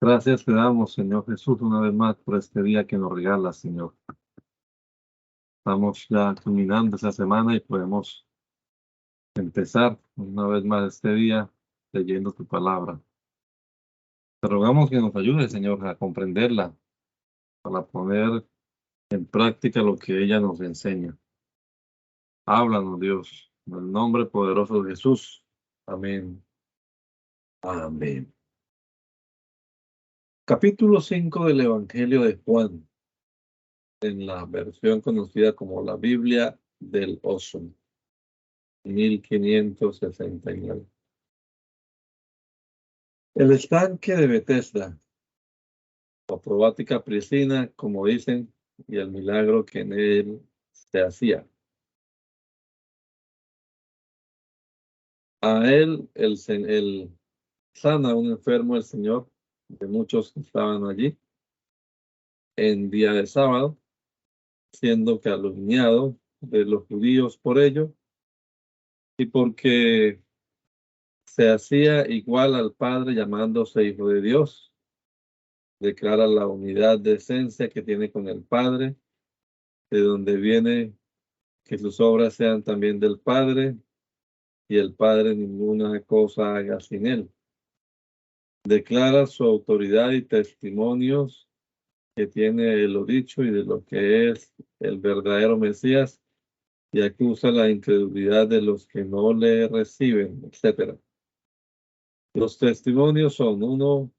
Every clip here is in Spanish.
Gracias te damos, Señor Jesús, una vez más por este día que nos regalas, Señor. Estamos ya culminando esa semana y podemos empezar una vez más este día leyendo tu palabra. Te rogamos que nos ayudes, Señor, a comprenderla, para poner en práctica lo que ella nos enseña. Háblanos, Dios, en el nombre poderoso de Jesús. Amén. Amén. Capítulo 5 del Evangelio de Juan, en la versión conocida como la Biblia del Oso, 1569. El estanque de Betesda, o probática priscina, como dicen, y el milagro que en él se hacía. A él, el sana a un enfermo el Señor, de muchos que estaban allí, en día de sábado, siendo calumniado de los judíos por ello, y porque se hacía igual al Padre llamándose Hijo de Dios, declara la unidad de esencia que tiene con el Padre, de donde viene que sus obras sean también del Padre, y el Padre ninguna cosa haga sin él. Declara su autoridad y testimonios que tiene lo dicho y de lo que es el verdadero Mesías, y acusa la incredulidad de los que no le reciben, etc. Los testimonios son: 1,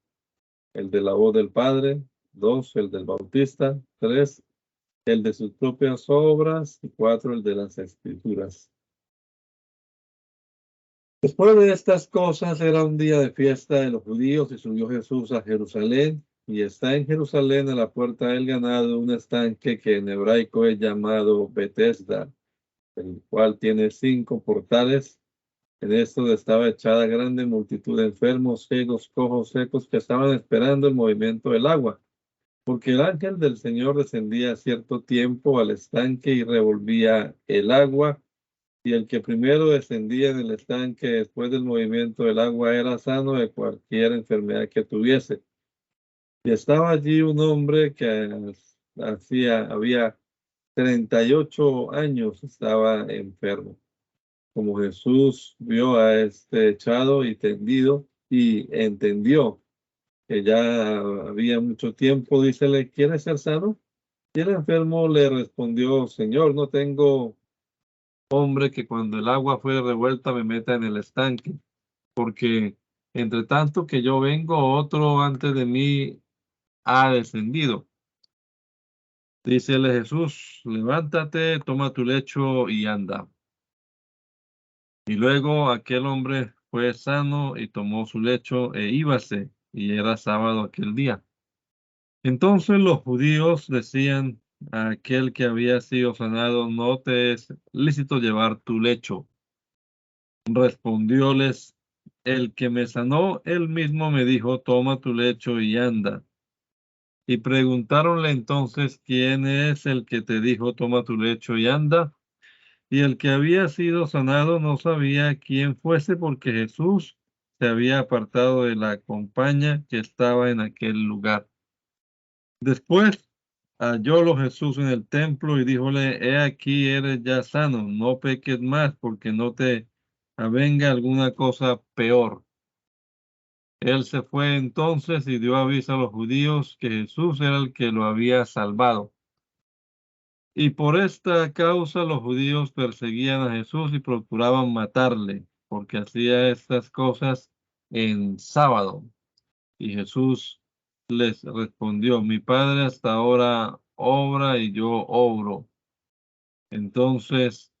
el de la voz del Padre; 2, el del Bautista; 3, el de sus propias obras; y 4, el de las Escrituras. Después de estas cosas, era un día de fiesta de los judíos, y subió Jesús a Jerusalén, y está en Jerusalén, a la puerta del ganado, un estanque que en hebraico es llamado Betesda, el cual tiene 5 portales. En esto estaba echada grande multitud de enfermos, ciegos, cojos, secos, que estaban esperando el movimiento del agua, porque el ángel del Señor descendía a cierto tiempo al estanque y revolvía el agua, y el que primero descendía en el estanque después del movimiento del agua era sano de cualquier enfermedad que tuviese. Y estaba allí un hombre que había 38 años, estaba enfermo. Como Jesús vio a este echado y tendido y entendió que ya había mucho tiempo, dícele: ¿quieres ser sano? Y el enfermo le respondió: Señor, no tengo hombre que cuando el agua fue revuelta me meta en el estanque, porque entre tanto que yo vengo, otro antes de mí ha descendido. Dícele Jesús: levántate, toma tu lecho y anda. Y luego aquel hombre fue sano y tomó su lecho e íbase, y era sábado aquel día. Entonces los judíos decían a aquel que había sido sanado: no te es lícito llevar tu lecho. Respondióles: el que me sanó, él mismo me dijo: toma tu lecho y anda. Y preguntáronle entonces: ¿quién es el que te dijo: toma tu lecho y anda? Y el que había sido sanado no sabía quién fuese, porque Jesús se había apartado de la compañía que estaba en aquel lugar. Después hallólo Jesús en el templo y díjole: he aquí, eres ya sano, no peques más, porque no te avenga alguna cosa peor. Él se fue entonces y dio aviso a los judíos que Jesús era el que lo había salvado. Y por esta causa los judíos perseguían a Jesús y procuraban matarle, porque hacía estas cosas en sábado. Y Jesús les respondió: mi Padre hasta ahora obra y yo obro. Entonces,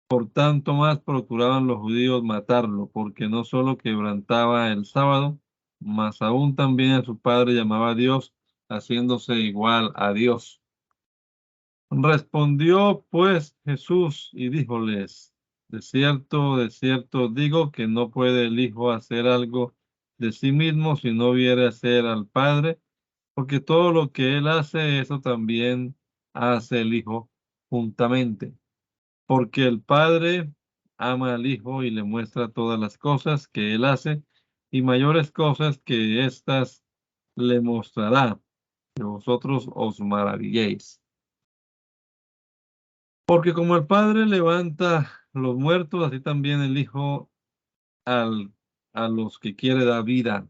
por tanto más procuraban los judíos matarlo, porque no solo quebrantaba el sábado, mas aún también a su Padre llamaba a Dios, haciéndose igual a Dios. Respondió pues Jesús y díjoles: de cierto digo que no puede el Hijo hacer algo de sí mismo si no viere hacer al Padre, porque todo lo que él hace, eso también hace el Hijo juntamente. Porque el Padre ama al Hijo y le muestra todas las cosas que él hace, y mayores cosas que estas le mostrará, que vosotros os maravilléis. Porque como el Padre levanta los muertos, así también el Hijo a los que quiere dar vida.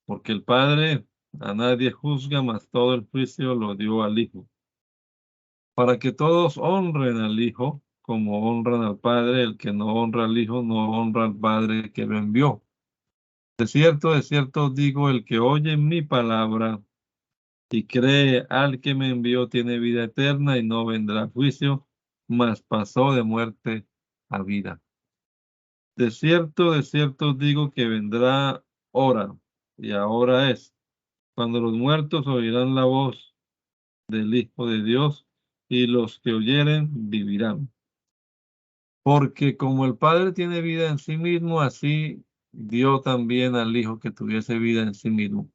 Porque el Padre a nadie juzga, mas todo el juicio lo dio al Hijo, para que todos honren al Hijo como honran al Padre. El que no honra al Hijo no honra al Padre que lo envió. De cierto os digo, el que oye mi palabra y cree al que me envió tiene vida eterna y no vendrá a juicio, mas pasó de muerte a vida. De cierto os digo que vendrá hora, y ahora es, cuando los muertos oirán la voz del Hijo de Dios, y los que oyeren vivirán. Porque como el Padre tiene vida en sí mismo, así dio también al Hijo que tuviese vida en sí mismo.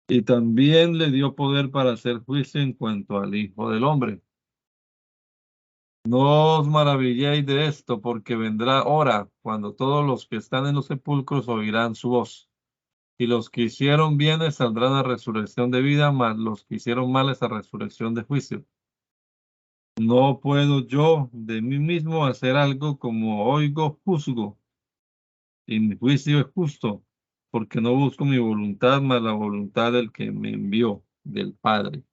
Y también le dio poder para hacer juicio en cuanto al Hijo del Hombre. No os maravilléis de esto, porque vendrá hora cuando todos los que están en los sepulcros oirán su voz. Y los que hicieron bienes saldrán a resurrección de vida, mas los que hicieron males a resurrección de juicio. No puedo yo de mí mismo hacer algo, como oigo, juzgo, y mi juicio es justo, porque no busco mi voluntad, mas la voluntad del que me envió, del Padre.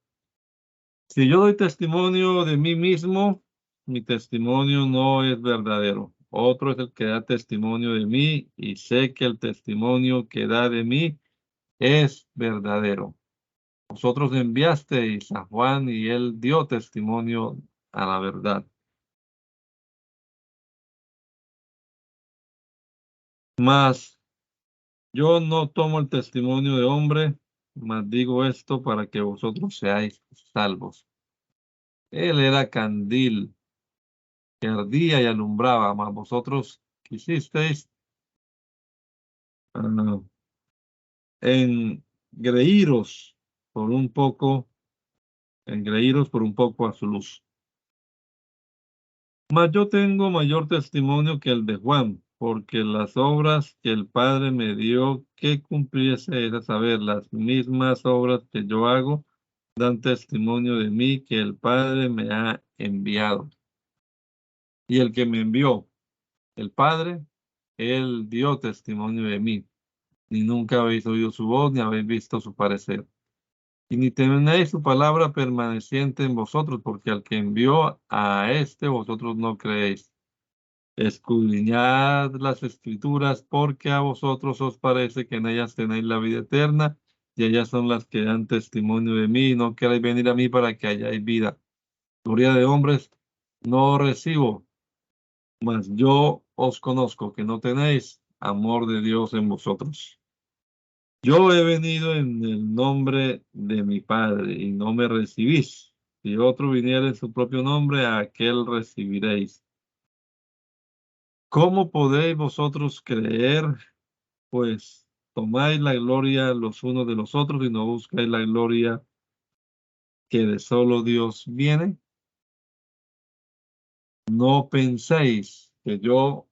Si yo doy testimonio de mí mismo, mi testimonio no es verdadero. Otro es el que da testimonio de mí, y sé que el testimonio que da de mí es verdadero. Vosotros enviasteis a Juan y él dio testimonio a la verdad. Mas yo no tomo el testimonio de hombre, mas digo esto para que vosotros seáis salvos. Él era candil que ardía y alumbraba, mas vosotros quisisteis ah, engreíros por un poco, engreíros por un poco a su luz. Mas yo tengo mayor testimonio que el de Juan, porque las obras que el Padre me dio que cumpliese, es a saber, las mismas obras que yo hago, dan testimonio de mí que el Padre me ha enviado. Y el que me envió, el Padre, él dio testimonio de mí. Ni nunca habéis oído su voz, ni habéis visto su parecer. Y ni tenéis su palabra permaneciente en vosotros, porque al que envió a este vosotros no creéis. Escudriñad las escrituras, porque a vosotros os parece que en ellas tenéis la vida eterna, y ellas son las que dan testimonio de mí, y no queréis venir a mí para que hayáis vida. Gloria de hombres no recibo, mas yo os conozco, que no tenéis amor de Dios en vosotros. Yo he venido en el nombre de mi Padre, y no me recibís. Si otro viniera en su propio nombre, a aquel recibiréis. ¿Cómo podéis vosotros creer? Pues tomáis la gloria los unos de los otros y no buscáis la gloria que de solo Dios viene. No penséis que yo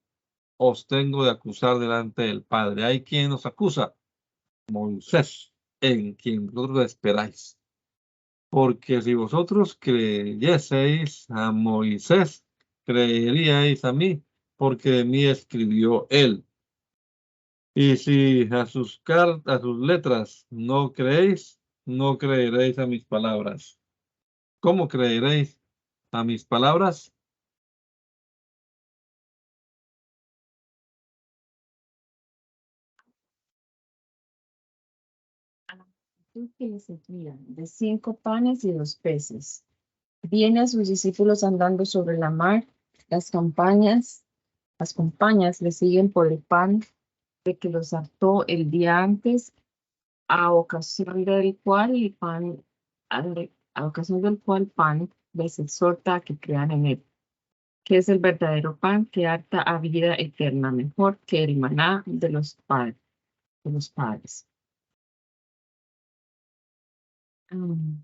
os tengo de acusar delante del Padre. Hay quien os acusa, Moisés, en quien vosotros esperáis. Porque si vosotros creyeseis a Moisés, creeríais a mí, porque de mí escribió él. Y si a sus letras no creéis, no creeréis a mis palabras. ¿Cómo creeréis a mis palabras? A la multitud que le seguía, de 5 panes y 2 peces. Viene a sus discípulos andando sobre la mar. Las compañías le siguen por el pan de que los hartó el día antes, a ocasión del cual el pan, a ocasión del cual pan les exhorta a que crean en él, que es el verdadero pan que harta a vida eterna, mejor que el maná de los padres. Mm.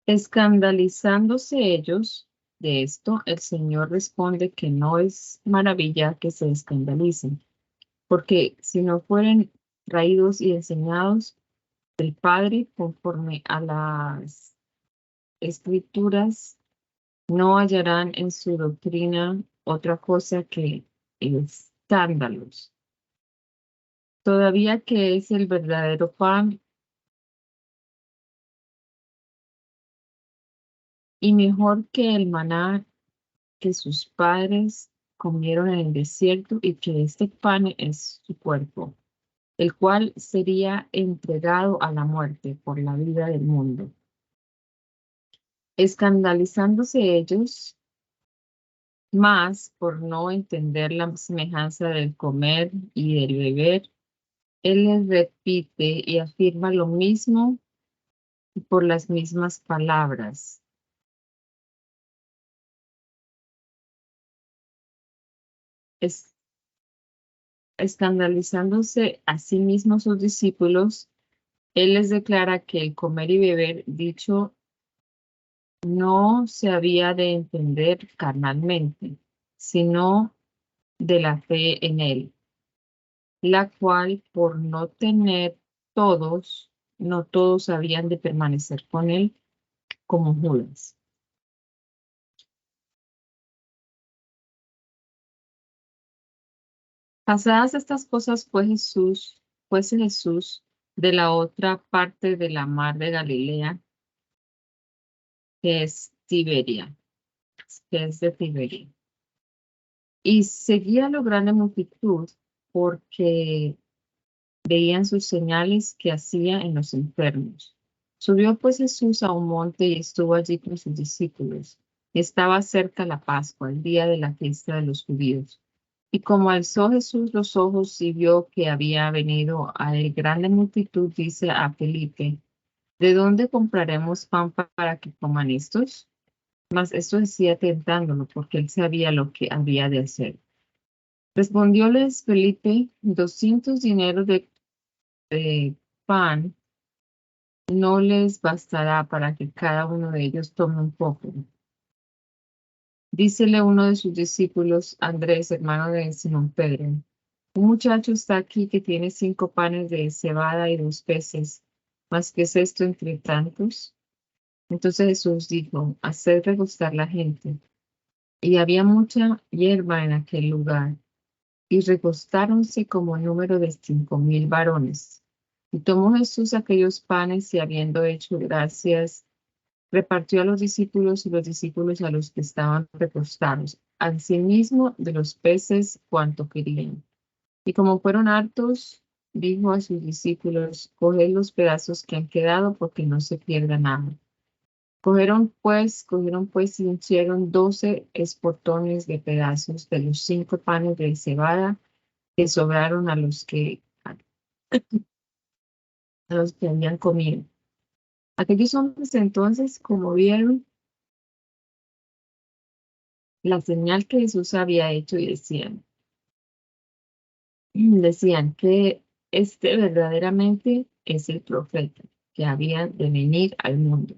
Escandalizándose ellos, de esto, el Señor responde que no es maravilla que se escandalicen, porque si no fueren traídos y enseñados del Padre conforme a las Escrituras, no hallarán en su doctrina otra cosa que escándalos. Todavía que es el verdadero pan y mejor que el maná que sus padres comieron en el desierto, y que este pan es su cuerpo, el cual sería entregado a la muerte por la vida del mundo. Escandalizándose ellos más por no entender la semejanza del comer y del beber, él les repite y afirma lo mismo por las mismas palabras. Escandalizándose a sí mismos sus discípulos, él les declara que el comer y beber dicho no se había de entender carnalmente, sino de la fe en él, la cual por no tener todos, no todos habían de permanecer con él, como Judas. Pasadas estas cosas, fuese Jesús de la otra parte de la mar de Galilea, que es Tiberia, que es de Tiberia. Y seguía lo grande multitud porque veían sus señales que hacía en los enfermos. Subió pues Jesús a un monte y estuvo allí con sus discípulos. Estaba cerca la Pascua, el día de la fiesta de los judíos. Y como alzó Jesús los ojos y vio que había venido a él grande multitud, dice a Felipe: ¿de dónde compraremos pan para que coman estos? Mas esto decía tentándolo, porque él sabía lo que había de hacer. Respondióles Felipe: 200 dineros de pan no les bastará para que cada uno de ellos tome un poco. Dícele uno de sus discípulos, Andrés, hermano de Simón Pedro: un muchacho está aquí que tiene 5 panes de cebada y 2 peces. ¿Mas qué es esto entre tantos? Entonces Jesús dijo: haced regustar la gente. Y había mucha hierba en aquel lugar, y recostáronse como número de 5,000 varones. Y tomó Jesús aquellos panes y, habiendo hecho gracias, repartió a los discípulos, y los discípulos a los que estaban recostados, asimismo de los peces cuanto querían. Y como fueron hartos, dijo a sus discípulos: coged los pedazos que han quedado, porque no se pierda nada. Cogieron pues y hicieron 12 esportones de pedazos de los 5 panes de cebada que sobraron a los que habían comido. Aquellos hombres entonces, como vieron la señal que Jesús había hecho, y decían que este verdaderamente es el profeta que había de venir al mundo.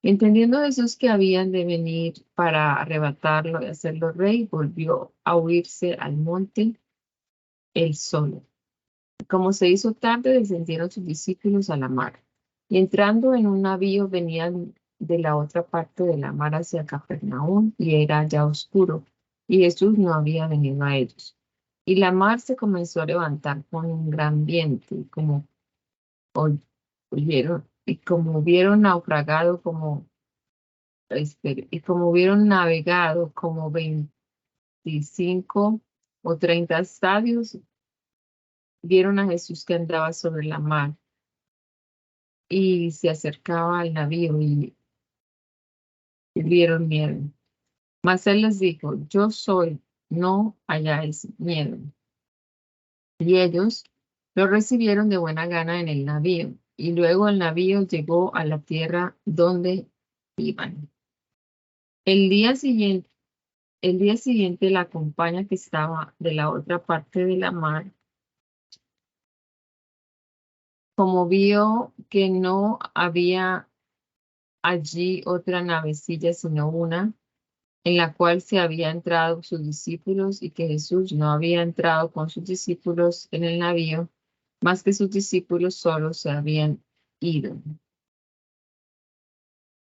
Entendiendo Jesús que habían de venir para arrebatarlo y hacerlo rey, volvió a huirse al monte él solo. Como se hizo tarde, descendieron sus discípulos a la mar, y entrando en un navío venían de la otra parte de la mar hacia Capernaum, y era ya oscuro, y Jesús no había venido a ellos. Y la mar se comenzó a levantar con un gran viento, y como hubieron naufragado y como hubieron navegado como 25 o 30 estadios, vieron a Jesús que andaba sobre la mar y se acercaba al navío, y vieron miedo. Mas él les dijo: yo soy, no hayáis miedo. Y ellos lo recibieron de buena gana en el navío, y luego el navío llegó a la tierra donde iban. El día siguiente, la compañía que estaba de la otra parte de la mar, como vio que no había allí otra navecilla sino una, en la cual se había entrado sus discípulos y que Jesús no había entrado con sus discípulos en el navío, más que sus discípulos solos se habían ido.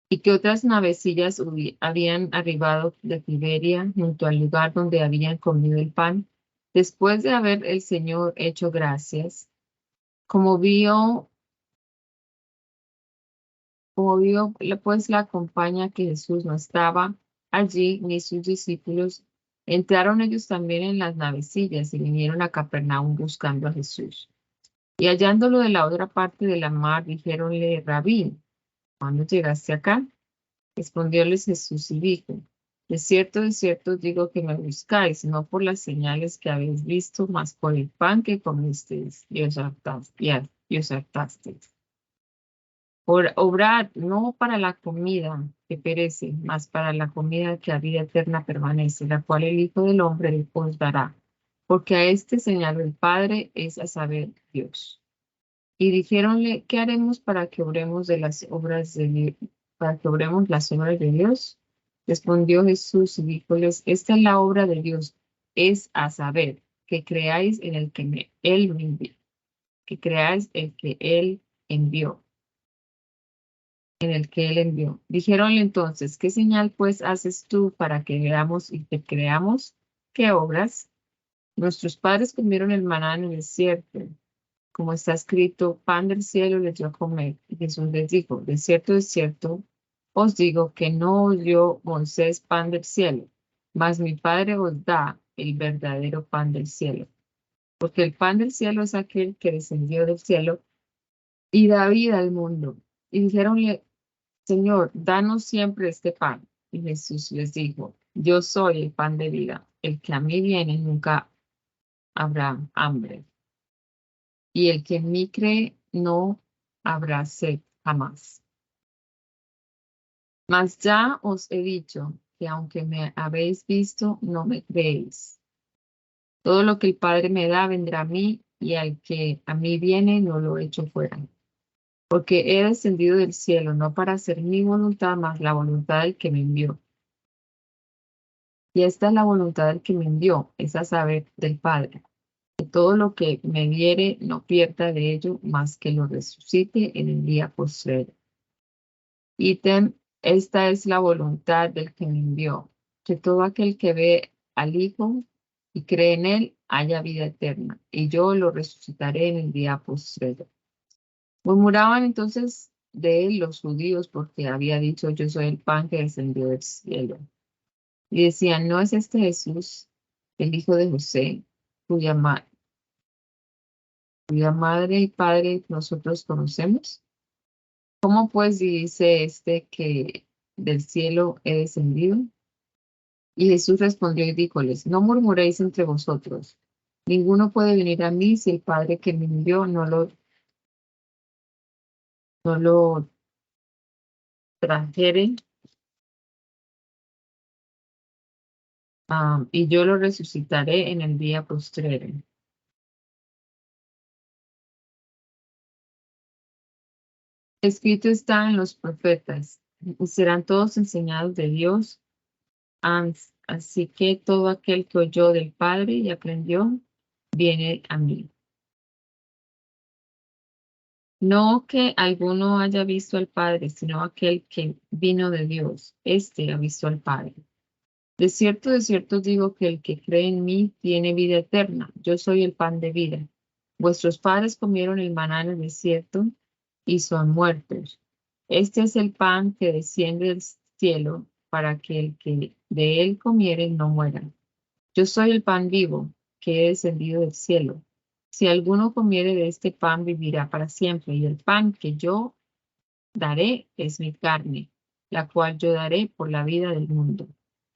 Y que otras navecillas habían arribado de Tiberia junto al lugar donde habían comido el pan, después de haber el Señor hecho gracias. Como vio pues la compañía que Jesús no estaba allí, ni sus discípulos, entraron ellos también en las navecillas y vinieron a Capernaum buscando a Jesús. Y hallándolo de la otra parte de la mar, dijéronle, Rabí, ¿cuándo llegaste acá? Respondióles Jesús y dijo, de cierto os digo que me buscáis, no por las señales que habéis visto, mas por el pan que comisteis y os hartasteis. Obrad no para la comida que perece, mas para la comida que a vida eterna permanece, la cual el Hijo del Hombre os dará. Porque a este señaló el Padre, es a saber, Dios. Y dijéronle, ¿qué haremos para que obremos las obras de Dios? Respondió Jesús y díjoles, esta es la obra de Dios, es a saber, que creáis en el que Él me envió, que creáis el que Él envió, en el que Él envió. Dijéronle entonces, ¿qué señal pues haces tú para que veamos y que creamos? ¿Qué obras? Nuestros padres comieron el maná en el desierto, como está escrito, pan del cielo les dio a comer. Y Jesús les dijo, de cierto, os digo que no os dio Moisés pan del cielo, mas mi Padre os da el verdadero pan del cielo. Porque el pan del cielo es aquel que descendió del cielo y da vida al mundo. Y dijéronle, Señor, danos siempre este pan. Y Jesús les dijo, yo soy el pan de vida. El que a mí viene nunca habrá hambre. Y el que en mí cree no habrá sed jamás. Mas ya os he dicho que aunque me habéis visto, no me creéis. Todo lo que el Padre me da vendrá a mí, y al que a mí viene no lo echo fuera. Porque he descendido del cielo, no para hacer mi voluntad, mas la voluntad del que me envió. Y esta es la voluntad del que me envió, es a saber, del Padre. Que todo lo que me diere no pierda de ello, más que lo resucite en el día postrero. Ítem, esta es la voluntad del que me envió, que todo aquel que ve al Hijo y cree en él haya vida eterna, y yo lo resucitaré en el día postrero. Murmuraban entonces de él los judíos porque había dicho, yo soy el pan que descendió del cielo. Y decían, ¿no es este Jesús, el hijo de José, cuya madre y padre nosotros conocemos? ¿Cómo pues dice este que del cielo he descendido? Y Jesús respondió y díjoles, no murmuréis entre vosotros. Ninguno puede venir a mí si el Padre que me envió no lo trajere, y yo lo resucitaré en el día postrero. Escrito está en los profetas, y serán todos enseñados de Dios. Así que todo aquel que oyó del Padre y aprendió, viene a mí. No que alguno haya visto al Padre, sino aquel que vino de Dios. Este ha visto al Padre. De cierto digo que el que cree en mí tiene vida eterna. Yo soy el pan de vida. Vuestros padres comieron el maná en el desierto y son muertos. Este es el pan que desciende del cielo para que el que de él comiere no muera. Yo soy el pan vivo que he descendido del cielo. Si alguno comiere de este pan, vivirá para siempre. Y el pan que yo daré es mi carne, la cual yo daré por la vida del mundo.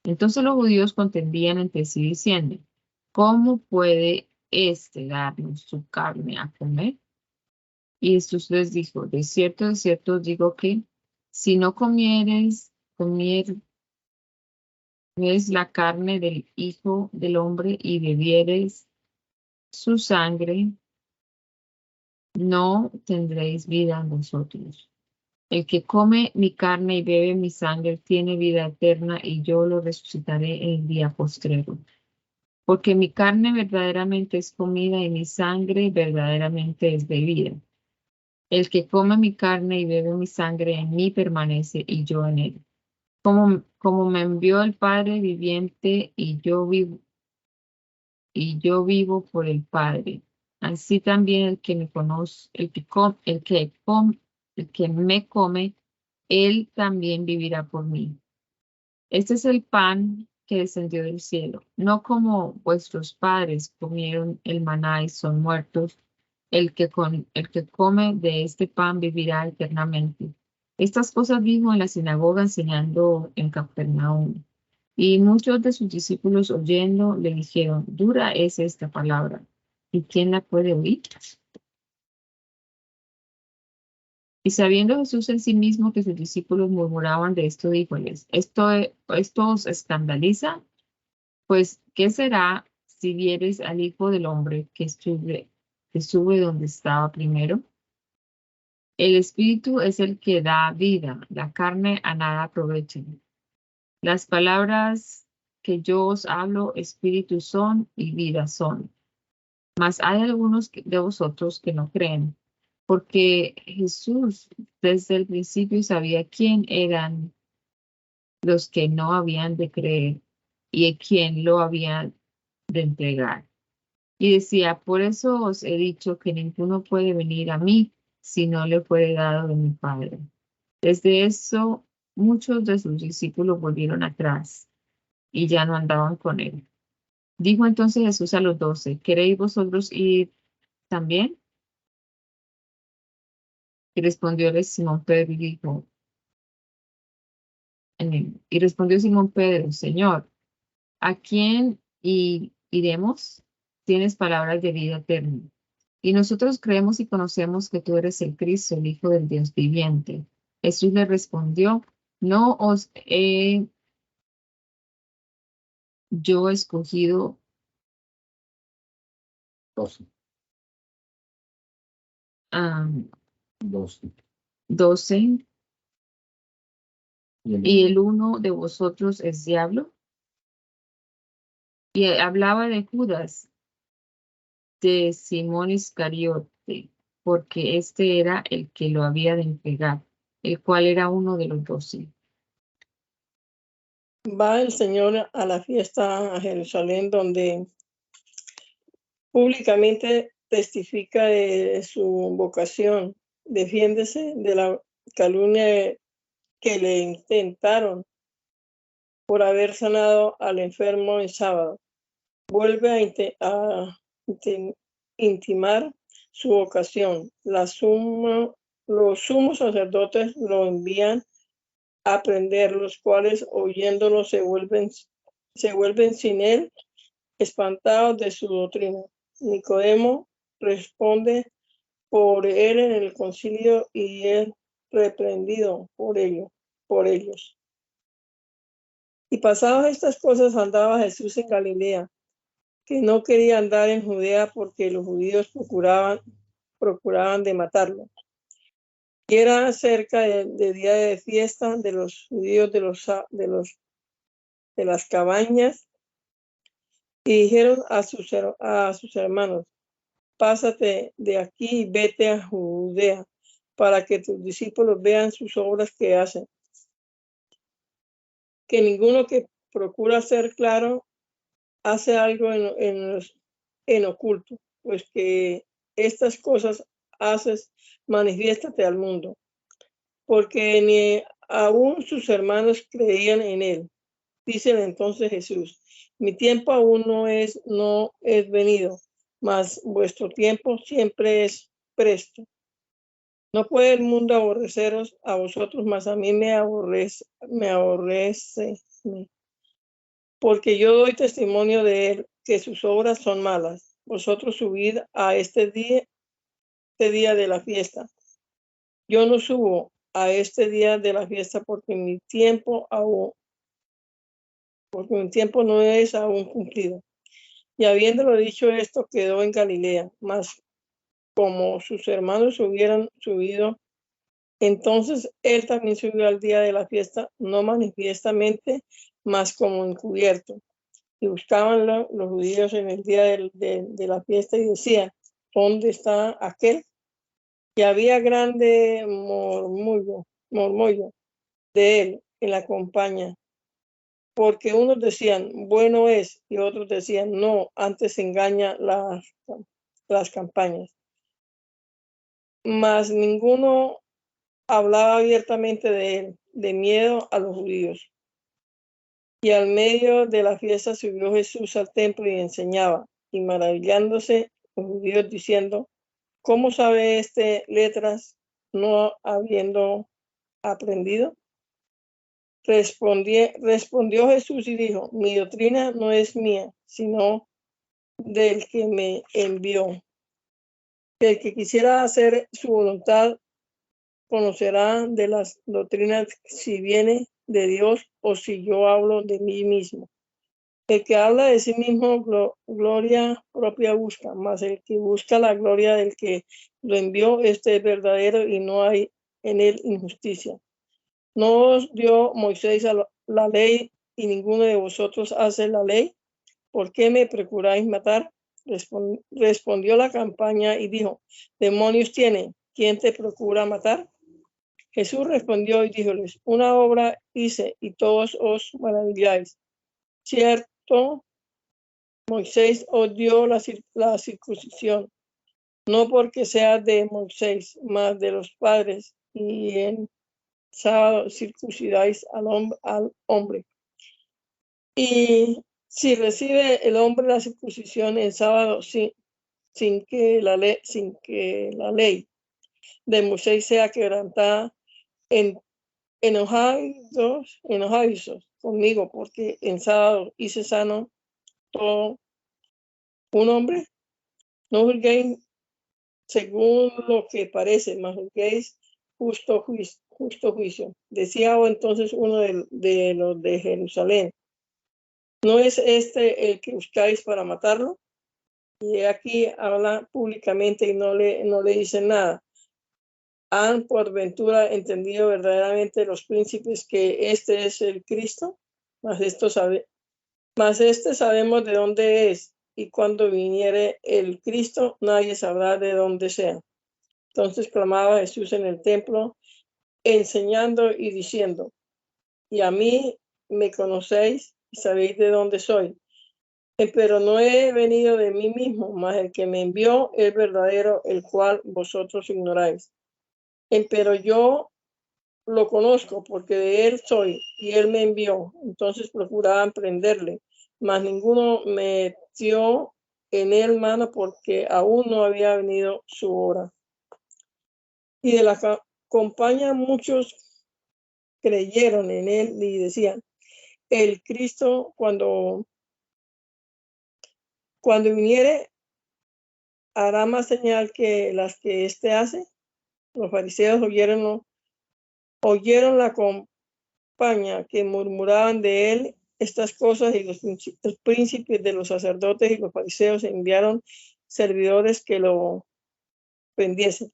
Entonces los judíos contendían entre sí diciendo, ¿cómo puede éste darnos su carne a comer? Y Jesús les dijo, de cierto os digo que si no comieres la carne del Hijo del Hombre y bebieres su sangre, no tendréis vida en vosotros. El que come mi carne y bebe mi sangre tiene vida eterna y yo lo resucitaré en el día postrero. Porque mi carne verdaderamente es comida y mi sangre verdaderamente es bebida. El que come mi carne y bebe mi sangre en mí permanece y yo en él. Como me envió el Padre viviente y yo vivo por el Padre. Así también el que me conoce, el que me come, él también vivirá por mí. Este es el pan que descendió del cielo, no como vuestros padres comieron el maná y son muertos. El que come de este pan vivirá eternamente. Estas cosas dijo en la sinagoga enseñando en Capernaum. Y muchos de sus discípulos oyendo le dijeron, dura es esta palabra, ¿y quién la puede oír? Y sabiendo Jesús en sí mismo que sus discípulos murmuraban de esto, díjoles, ¿esto os escandaliza? Pues, ¿qué será si vieres al Hijo del Hombre que sube donde estaba primero? El Espíritu es el que da vida, la carne a nada aprovecha. Las palabras que yo os hablo, espíritu son y vida son. Mas hay algunos de vosotros que no creen, porque Jesús desde el principio sabía quién eran los que no habían de creer y a quién lo habían de entregar. Y decía, por eso os he dicho que ninguno puede venir a mí si no le fuere dado de mi Padre. Desde eso, muchos de sus discípulos volvieron atrás y ya no andaban con él. Dijo entonces Jesús a los 12, ¿queréis vosotros ir también? Y respondióles Simón Pedro y dijo, y respondió Simón Pedro, Señor, ¿a quién iremos? Tienes palabras de vida eterna. Y nosotros creemos y conocemos que tú eres el Cristo, el Hijo del Dios viviente. Jesús le respondió, no os he yo escogido 12. 12. 12 Y y el uno de vosotros es diablo. Y hablaba de Judas, de Simón Iscariote, porque este era el que lo había de entregar, el cual era uno de los 12. Va el Señor a la fiesta a Jerusalén, donde públicamente testifica de su vocación, defiéndese de la calumnia que le intentaron por haber sanado al enfermo el sábado. Vuelve a intimar su vocación. Los sumos sacerdotes lo envían a aprender, los cuales oyéndolo se vuelven sin él, espantados de su doctrina. Nicodemo responde por él en el concilio y es reprendido por ellos. Y pasadas estas cosas andaba Jesús en Galilea, que no quería andar en Judea porque los judíos procuraban de matarlo. Y era cerca de día de fiesta de los judíos de las cabañas, y dijeron a sus hermanos, pásate de aquí y vete a Judea, para que tus discípulos vean sus obras que hacen. Que ninguno que procura ser claro hace algo en oculto, pues que estas cosas haces, manifiéstate al mundo, porque ni aún sus hermanos creían en él. Dice entonces Jesús, mi tiempo aún no es venido, mas vuestro tiempo siempre es presto. No puede el mundo aborreceros a vosotros, mas a mí me aborrece, porque yo doy testimonio de él que sus obras son malas. Vosotros subid a este día de la fiesta. Yo no subo a este día de la fiesta porque mi tiempo no es aún cumplido. Y habiéndolo dicho esto, quedó en Galilea, mas como sus hermanos hubieran subido Entonces él también subió al día de la fiesta, no manifiestamente, mas como encubierto. Y buscaban los judíos en el día de la fiesta y decían, ¿dónde está aquel? Y había grande murmullo de él en la compañía, porque unos decían, bueno es, y otros decían, no, antes engaña las campañas. Mas ninguno hablaba abiertamente de él, de miedo a los judíos. Y al medio de la fiesta subió Jesús al templo y enseñaba, y maravillándose los judíos diciendo, ¿cómo sabe este letras no habiendo aprendido? Respondió Jesús y dijo, mi doctrina no es mía, sino del que me envió. El que quisiera hacer su voluntad conocerá de las doctrinas si viene de Dios o si yo hablo de mí mismo. El que habla de sí mismo gloria propia busca, mas el que busca la gloria del que lo envió, este es verdadero y no hay en él injusticia. ¿No os dio Moisés la ley y ninguno de vosotros hace la ley? ¿Por qué me procuráis matar? Respondió la campaña y dijo, demonios tiene, ¿quién te procura matar? Jesús respondió y díjoles, una obra hice y todos os maravilláis. Cierto, Moisés os dio la circuncisión, no porque sea de Moisés, mas de los padres, y en sábado circuncidáis al hombre. Y si recibe el hombre la circuncisión en sábado sin que la ley de Moisés sea quebrantada, enojados conmigo, porque en sábado hice sano todo un hombre. No juzguéis según lo que parece, mas juzguéis justo juicio. Decía entonces uno de los de Jerusalén, ¿no es este el que buscáis para matarlo? Y aquí habla públicamente y no le dicen nada. ¿Han por ventura entendido verdaderamente los príncipes que este es el Cristo? Mas este sabemos de dónde es, y cuando viniere el Cristo, nadie sabrá de dónde sea. Entonces clamaba Jesús en el templo, enseñando y diciendo, y a mí me conocéis y sabéis de dónde soy. Pero no he venido de mí mismo, mas el que me envió es verdadero, el cual vosotros ignoráis. Pero yo lo conozco porque de él soy y él me envió. Entonces procuraban prenderle, mas ninguno metió en él mano porque aún no había venido su hora. Y de la compañía muchos creyeron en él y decían, el Cristo cuando viniere hará más señal que las que éste hace. Los fariseos oyeron la compañía que murmuraban de él estas cosas, y los príncipes de los sacerdotes y los fariseos enviaron servidores que lo prendiesen.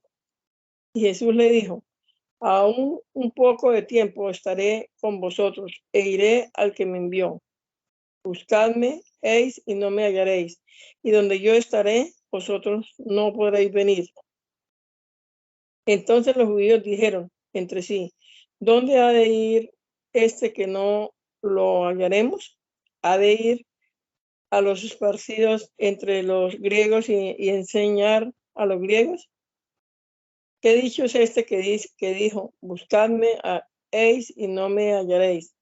Y Jesús le dijo, aún un poco de tiempo estaré con vosotros e iré al que me envió. Buscadme y no me hallaréis, y donde yo estaré, vosotros no podréis venir. Entonces los judíos dijeron entre sí, ¿dónde ha de ir este que no lo hallaremos? ¿Ha de ir a los esparcidos entre los griegos y enseñar a los griegos? ¿Qué dicho es este que dijo, buscadme y no me hallaréis,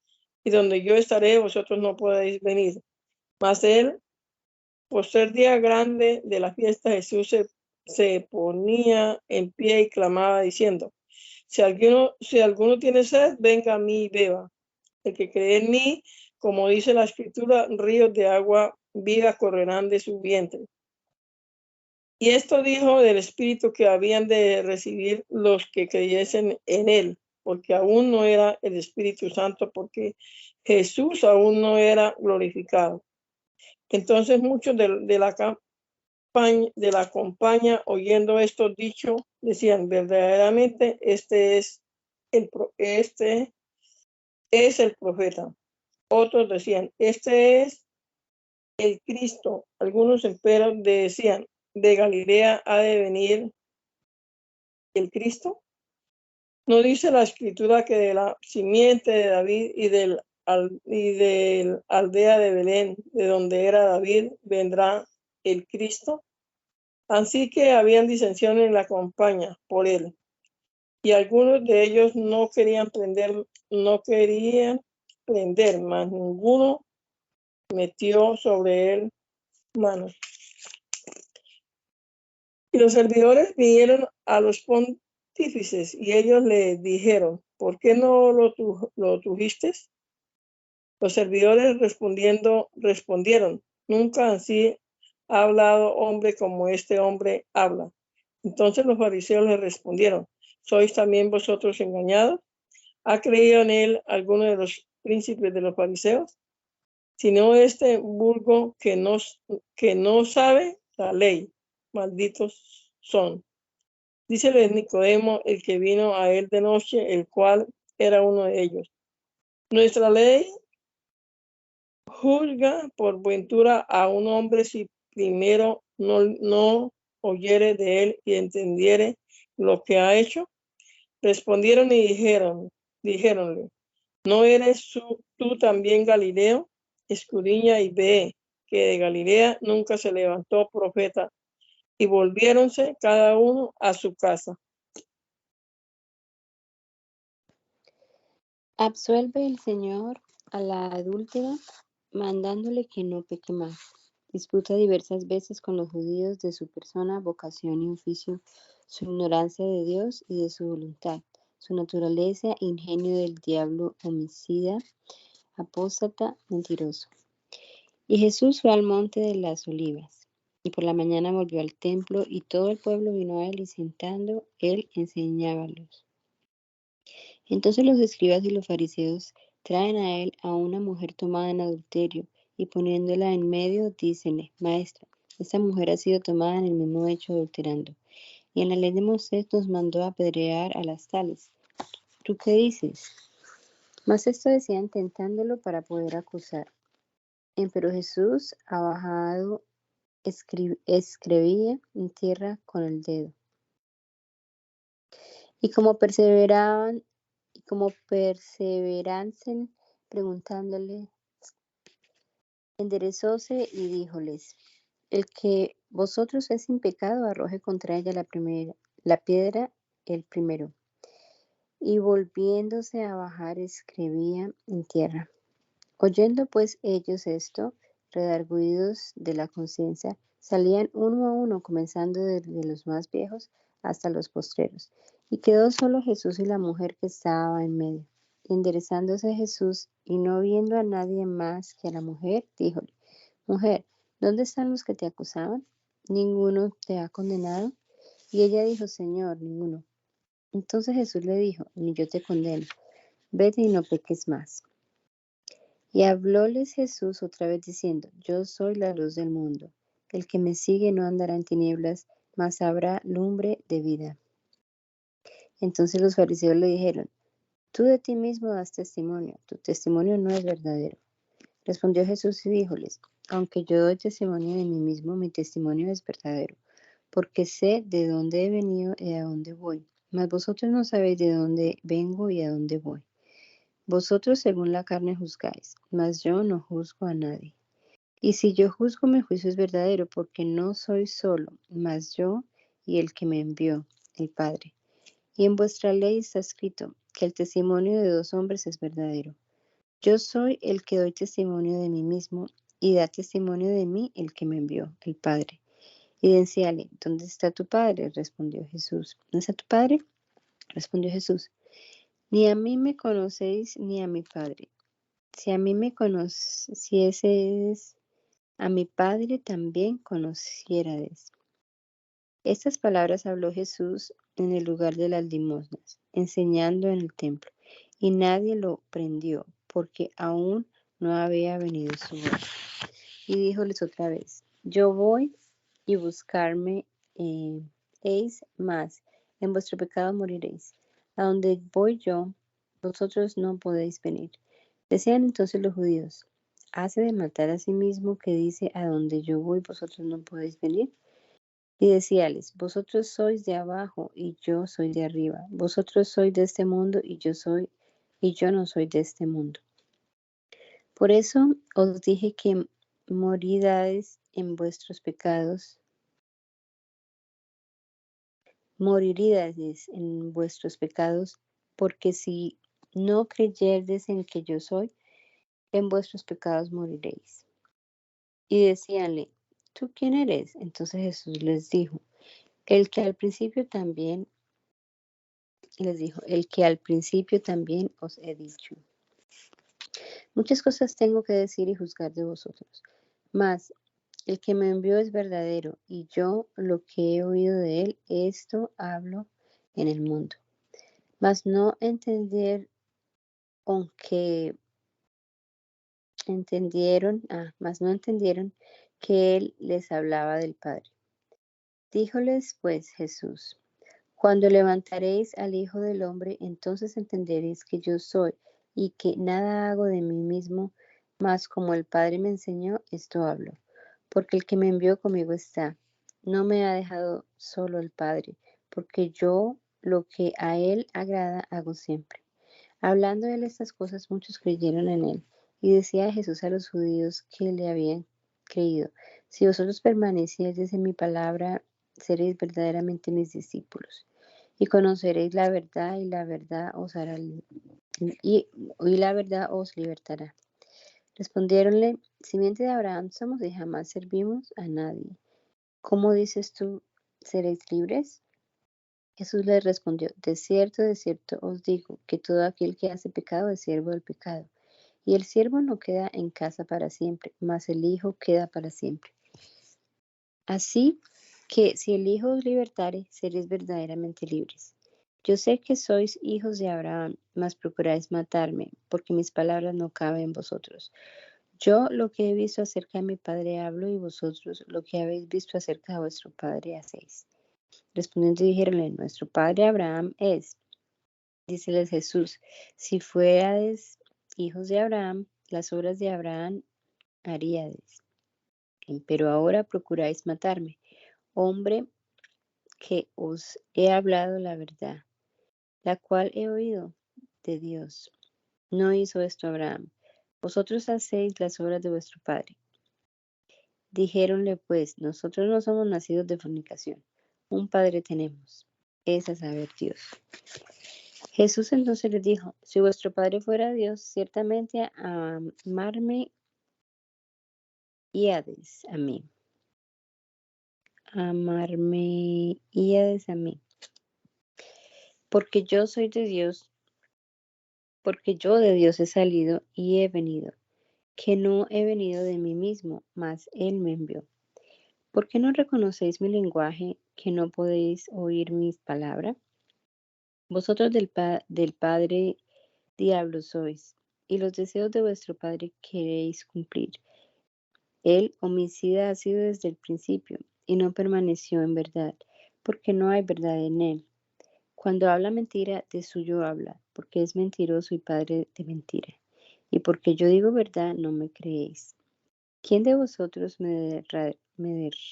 y donde yo estaré, vosotros no podéis venir? Mas él, por ser día grande de la fiesta, Jesús se ponía en pie y clamaba diciendo, si alguno tiene sed, venga a mí y beba. El que cree en mí, como dice la Escritura, ríos de agua viva correrán de su vientre. Y esto dijo del Espíritu que habían de recibir los que creyesen en él, porque aún no era el Espíritu Santo, porque Jesús aún no era glorificado. Entonces muchos de la compañía, oyendo esto dicho, decían, verdaderamente este es el profeta. Otros decían, este es el Cristo. Algunos empero decían, de Galilea ha de venir el Cristo. ¿No dice la escritura que de la simiente de David y del aldea de Belén, de donde era David, vendrá el Cristo? Así que habían disensión en la compañía por él. Y algunos de ellos no querían prender, mas ninguno metió sobre él manos. Y los servidores vinieron a los pontífices y ellos le dijeron, ¿por qué no lo trujiste? Los servidores respondieron, nunca así ha hablado hombre como este hombre habla. Entonces los fariseos le respondieron, ¿sois también vosotros engañados? ¿Ha creído en él alguno de los príncipes de los fariseos? Sino este vulgo que no sabe la ley, malditos son. Dícele Nicodemo, el que vino a él de noche, el cual era uno de ellos. Nuestra ley juzga por ventura a un hombre si primero no oyere de él y entendiere lo que ha hecho. Respondieron y dijéronle, ¿no eres tú también Galileo? Escudriña y ve que de Galilea nunca se levantó profeta. Y volviéronse cada uno a su casa. Absuelve el Señor a la adúltera, mandándole que no peque más. Disputa diversas veces con los judíos de su persona, vocación y oficio, su ignorancia de Dios y de su voluntad, su naturaleza, ingenio del diablo, homicida, apóstata, mentiroso. Y Jesús fue al monte de las olivas, y por la mañana volvió al templo, y todo el pueblo vino a él, y sentando, él enseñábalos. Entonces los escribas y los fariseos traen a él a una mujer tomada en adulterio, y poniéndola en medio, dícenle, Maestra, esta mujer ha sido tomada en el mismo hecho adulterando. Y en la ley de Moisés nos mandó apedrear a las tales. ¿Tú qué dices? Mas esto decían tentándolo para poder acusar. Pero Jesús, abajado, escribía en tierra con el dedo. Y como perseveraban preguntándole, enderezóse y díjoles, el que vosotros es sin pecado, arroje contra ella la piedra el primero. Y volviéndose a bajar, escribía en tierra. Oyendo pues ellos esto, redargüidos de la conciencia, salían uno a uno, comenzando desde los más viejos hasta los postreros. Y quedó solo Jesús y la mujer que estaba en medio. Y enderezándose Jesús, y no viendo a nadie más que a la mujer, díjole, Mujer, ¿dónde están los que te acusaban? ¿Ninguno te ha condenado? Y ella dijo, Señor, ninguno. Entonces Jesús le dijo, ni yo te condeno, vete y no peques más. Y hablóles Jesús otra vez diciendo, Yo soy la luz del mundo. El que me sigue no andará en tinieblas, mas habrá lumbre de vida. Entonces los fariseos le dijeron, Tú de ti mismo das testimonio, tu testimonio no es verdadero. Respondió Jesús y díjoles, Aunque yo doy testimonio de mí mismo, mi testimonio es verdadero, porque sé de dónde he venido y a dónde voy. Mas vosotros no sabéis de dónde vengo y a dónde voy. Vosotros según la carne juzgáis, mas yo no juzgo a nadie. Y si yo juzgo, mi juicio es verdadero, porque no soy solo, mas yo y el que me envió, el Padre. Y en vuestra ley está escrito que el testimonio de dos hombres es verdadero. Yo soy el que doy testimonio de mí mismo, y da testimonio de mí el que me envió, el Padre. Y decíale, ¿dónde está tu Padre? Respondió Jesús. ¿No está tu Padre? Respondió Jesús. Ni a mí me conocéis, ni a mi Padre. Si a mí me conocieseis, a mi Padre también conocierais. Estas palabras habló Jesús en el lugar de las limosnas, enseñando en el templo, y nadie lo prendió, porque aún no había venido su hora. Y díjoles otra vez, yo voy y buscarme eis más. En vuestro pecado moriréis. A donde voy yo, vosotros no podéis venir. Decían entonces los judíos, ¿hace de matar a sí mismo que dice, a donde yo voy, vosotros no podéis venir? Y decíales, vosotros sois de abajo y yo soy de arriba. Vosotros sois de este mundo y yo no soy de este mundo. Por eso os dije que moriríais en vuestros pecados, porque si no creyerdes en que yo soy, en vuestros pecados moriréis. Y decíanle, ¿tú quién eres? Entonces Jesús les dijo, el que al principio también os he dicho. Muchas cosas tengo que decir y juzgar de vosotros, mas el que me envió es verdadero, y yo lo que he oído de él, esto hablo en el mundo. Mas no entendieron que él les hablaba del Padre. Díjoles pues Jesús, cuando levantaréis al Hijo del Hombre, entonces entenderéis que yo soy, y que nada hago de mí mismo, mas como el Padre me enseñó, esto hablo. Porque el que me envió conmigo está. No me ha dejado solo el Padre, porque yo lo que a él agrada hago siempre. Hablando él estas cosas, muchos creyeron en él. Y decía Jesús a los judíos que le habían creído, si vosotros permaneciereis en mi palabra, seréis verdaderamente mis discípulos. Y conoceréis la verdad, y la verdad os libertará. Respondiéronle, simiente de Abraham somos y jamás servimos a nadie. ¿Cómo dices tú, seréis libres? Jesús les respondió, de cierto os digo, que todo aquel que hace pecado es siervo del pecado. Y el siervo no queda en casa para siempre, mas el Hijo queda para siempre. Así que si el Hijo os libertare, seréis verdaderamente libres. Yo sé que sois hijos de Abraham, mas procuráis matarme, porque mis palabras no caben en vosotros. Yo lo que he visto acerca de mi Padre hablo, y vosotros lo que habéis visto acerca de vuestro Padre hacéis. Respondiendo dijéronle, nuestro Padre Abraham es. Díceles Jesús, si fuérades hijos de Abraham, las obras de Abraham haríades. Pero ahora procuráis matarme, hombre, que os he hablado la verdad, la cual he oído de Dios. No hizo esto Abraham. Vosotros hacéis las obras de vuestro padre. Dijéronle pues, nosotros no somos nacidos de fornicación. Un padre tenemos, es a saber Dios. Jesús entonces les dijo, si vuestro padre fuera Dios, ciertamente amarme íades a mí. Amarme íades a mí. Porque yo soy de Dios, porque yo de Dios he salido y he venido, que no he venido de mí mismo, mas Él me envió. ¿Por qué no reconocéis mi lenguaje, que no podéis oír mis palabras? Vosotros del Padre diablo sois, y los deseos de vuestro Padre queréis cumplir. El homicida ha sido desde el principio, y no permaneció en verdad, porque no hay verdad en él. Cuando habla mentira, de suyo habla, porque es mentiroso y padre de mentira. Y porque yo digo verdad, no me creéis. ¿Quién de vosotros me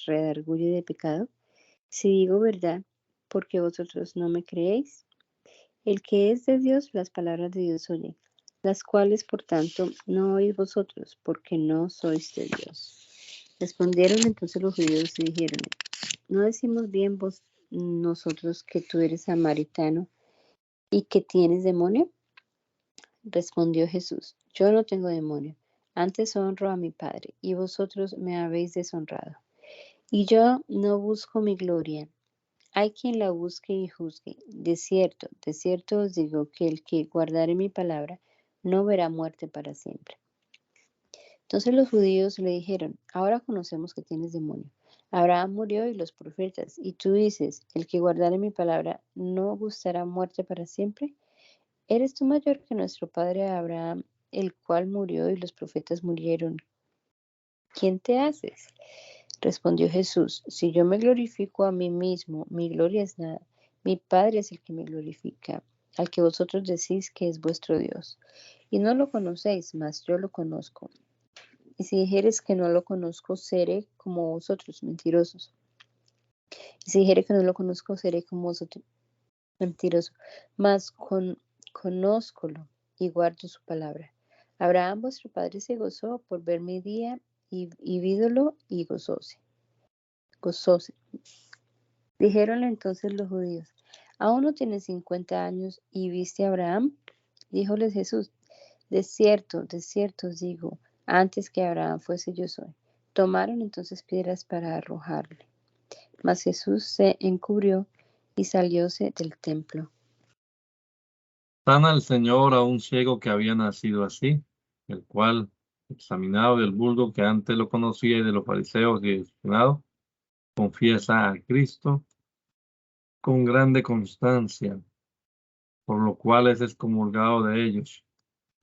redarguye de pecado? Si digo verdad, ¿por qué vosotros no me creéis? El que es de Dios, las palabras de Dios oye, las cuales por tanto no oís vosotros, porque no sois de Dios. Respondieron entonces los judíos y dijeron, ¿no decimos bien nosotros que tú eres samaritano y que tienes demonio? Respondió Jesús, yo no tengo demonio, antes honro a mi Padre, y vosotros me habéis deshonrado. Y yo no busco mi gloria. Hay quien la busque y juzgue. De cierto os digo que el que guardare mi palabra no verá muerte para siempre. Entonces los judíos le dijeron, ahora conocemos que tienes demonio. Abraham murió y los profetas, y tú dices, el que guardare mi palabra no gustará muerte para siempre. ¿Eres tú mayor que nuestro padre Abraham, el cual murió y los profetas murieron? ¿Quién te haces? Respondió Jesús: si yo me glorifico a mí mismo, mi gloria es nada. Mi Padre es el que me glorifica, al que vosotros decís que es vuestro Dios. Y no lo conocéis, mas yo lo conozco. Y si dijeres que no lo conozco, seré como vosotros, mentirosos. Y si dijere que no lo conozco, seré como vosotros, mentiroso. Mas conózcolo y guardo su palabra. Abraham vuestro padre se gozó por ver mi día y vídolo y gozóse. Dijeronle entonces los judíos: ¿aún no tienes 50 años y viste a Abraham? Díjoles Jesús: de cierto os digo, antes que Abraham fuese yo soy. Tomaron entonces piedras para arrojarle. Mas Jesús se encubrió y salióse del templo. Sana el Señor a un ciego que había nacido así, el cual, examinado del vulgo que antes lo conocía y de los fariseos y del Senado, confiesa a Cristo con grande constancia, por lo cual es excomulgado de ellos.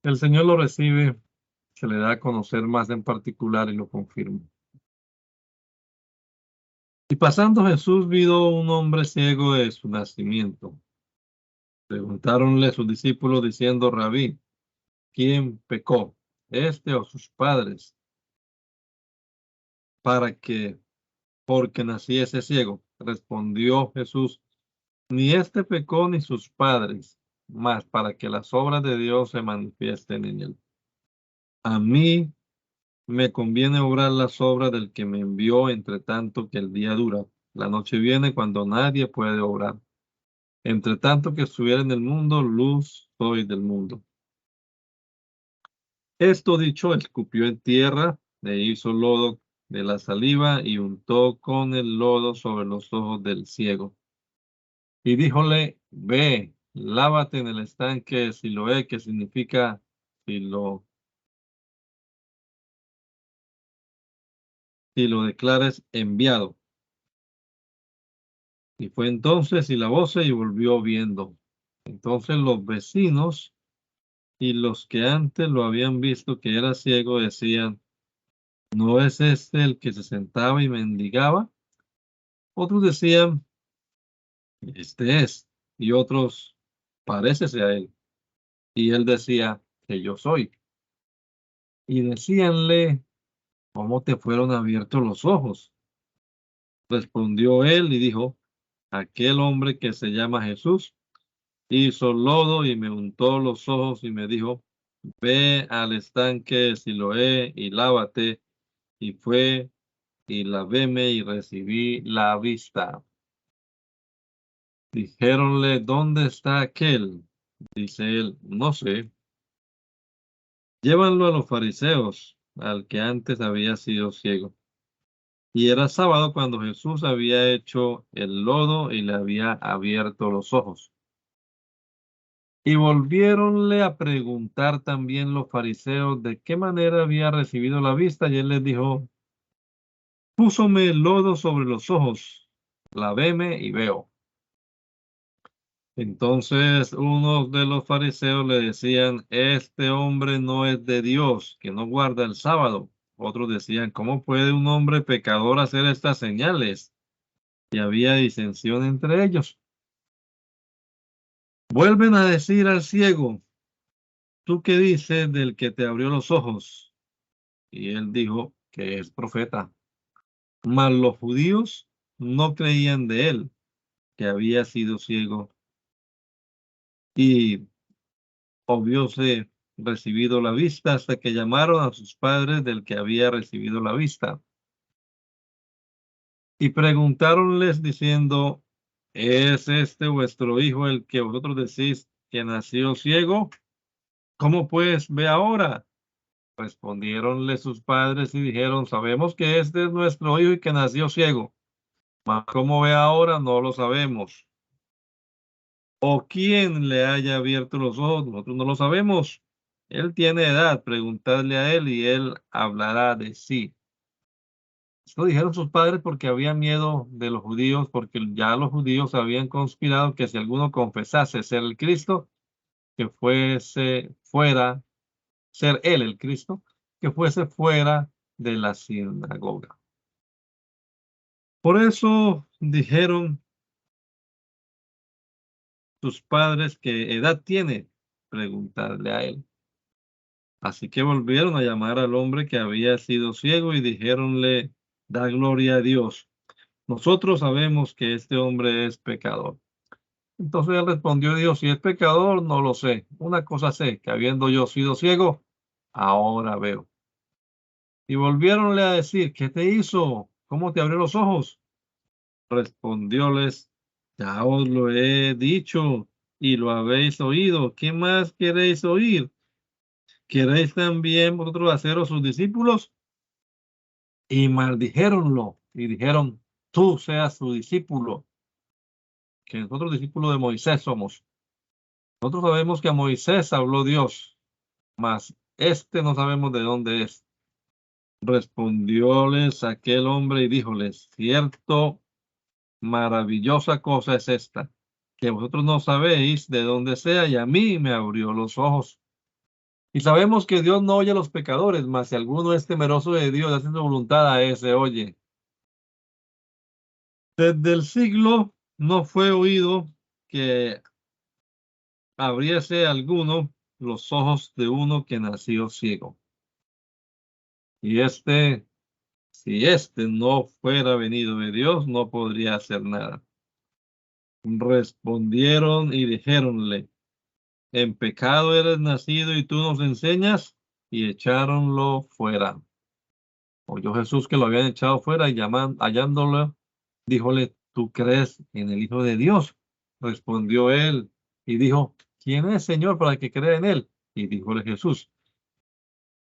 El Señor lo recibe, se le da a conocer más en particular y lo confirma. Y pasando Jesús vio un hombre ciego de su nacimiento. Preguntáronle sus discípulos diciendo: Rabí, ¿quién pecó, este o sus padres, porque naciese ciego? Respondió Jesús: ni este pecó ni sus padres, mas para que las obras de Dios se manifiesten en él. A mí me conviene obrar las obras del que me envió, entre tanto que el día dura. La noche viene cuando nadie puede obrar. Entre tanto que estuviera en el mundo, luz soy del mundo. Esto dicho, escupió en tierra, e hizo lodo de la saliva y untó con el lodo sobre los ojos del ciego. Y díjole: ve, lávate en el estanque de Siloé, que significa si lo declares enviado. Y fue entonces y lavóse y volvió viendo. Entonces los vecinos y los que antes lo habían visto que era ciego decían: ¿no es este el que se sentaba y mendigaba? Otros decían: este es. Y otros: parécese a él. Y él decía: que yo soy. Y decíanle: ¿cómo te fueron abiertos los ojos? Respondió él y dijo: aquel hombre que se llama Jesús hizo lodo y me untó los ojos y me dijo: ve al estanque de Siloé y lávate. Y fue y lavéme y recibí la vista. Dijéronle: ¿dónde está aquel? Dice él: no sé. Llévanlo a los fariseos, al que antes había sido ciego. Y era sábado cuando Jesús había hecho el lodo y le había abierto los ojos. Y volviéronle a preguntar también los fariseos de qué manera había recibido la vista, y él les dijo: púsome el lodo sobre los ojos, lavéme y veo. Entonces unos de los fariseos le decían: este hombre no es de Dios, que no guarda el sábado. Otros decían: ¿cómo puede un hombre pecador hacer estas señales? Y había disensión entre ellos. Vuelven a decir al ciego: ¿tú qué dices del que te abrió los ojos? Y él dijo que es profeta. Mas los judíos no creían de él, que había sido ciego, y hubióse recibido la vista, hasta que llamaron a sus padres del que había recibido la vista. Y preguntáronles diciendo: ¿es este vuestro hijo el que vosotros decís que nació ciego? ¿Cómo pues ve ahora? Respondiéronle sus padres y dijeron: sabemos que este es nuestro hijo y que nació ciego, mas cómo ve ahora no lo sabemos. ¿O quién le haya abierto los ojos? Nosotros no lo sabemos. Él tiene edad, preguntadle a él y él hablará de sí. Esto dijeron sus padres porque había miedo de los judíos, porque ya los judíos habían conspirado que si alguno confesase ser el Cristo, que fuera ser él el Cristo, que fuese fuera de la sinagoga. Por eso dijeron sus padres, ¿qué edad tiene? Preguntarle a él. Así que volvieron a llamar al hombre que había sido ciego y dijéronle, da gloria a Dios. Nosotros sabemos que este hombre es pecador. Entonces él respondió, Dios, si es pecador, no lo sé. Una cosa sé, que habiendo yo sido ciego, ahora veo. Y volviéronle a decir, ¿qué te hizo? ¿Cómo te abrió los ojos? Respondióles, ya os lo he dicho y lo habéis oído. ¿Qué más queréis oír? ¿Queréis también vosotros haceros sus discípulos? Y maldijéronlo y dijeron, tú seas su discípulo, que nosotros discípulos de Moisés somos. Nosotros sabemos que a Moisés habló Dios, mas este no sabemos de dónde es. Respondióles aquel hombre y díjoles, cierto, maravillosa cosa es esta, que vosotros no sabéis de dónde sea, y a mí me abrió los ojos. Y sabemos que Dios no oye a los pecadores, mas si alguno es temeroso de Dios, hace su voluntad, a ese oye. Desde el siglo no fue oído que abriese alguno los ojos de uno que nació ciego. Y si no fuera venido de Dios, no podría hacer nada. Respondieron y dijéronle, en pecado eres nacido y tú nos enseñas, y echáronlo fuera. Oyó Jesús que lo habían echado fuera y hallándolo, díjole, ¿tú crees en el Hijo de Dios? Respondió él y dijo, ¿quién es, Señor, para que crea en él? Y díjole Jesús,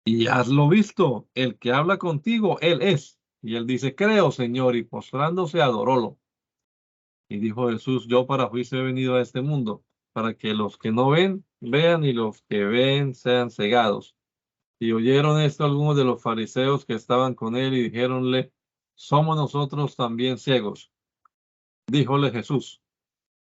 y haslo visto, el que habla contigo, él es. Y él dice, creo, Señor, y postrándose adorólo. Y dijo Jesús, yo para juicio he venido a este mundo, para que los que no ven, vean, y los que ven sean cegados. Y oyeron esto algunos de los fariseos que estaban con él y dijéronle, ¿somos nosotros también ciegos? Díjole Jesús,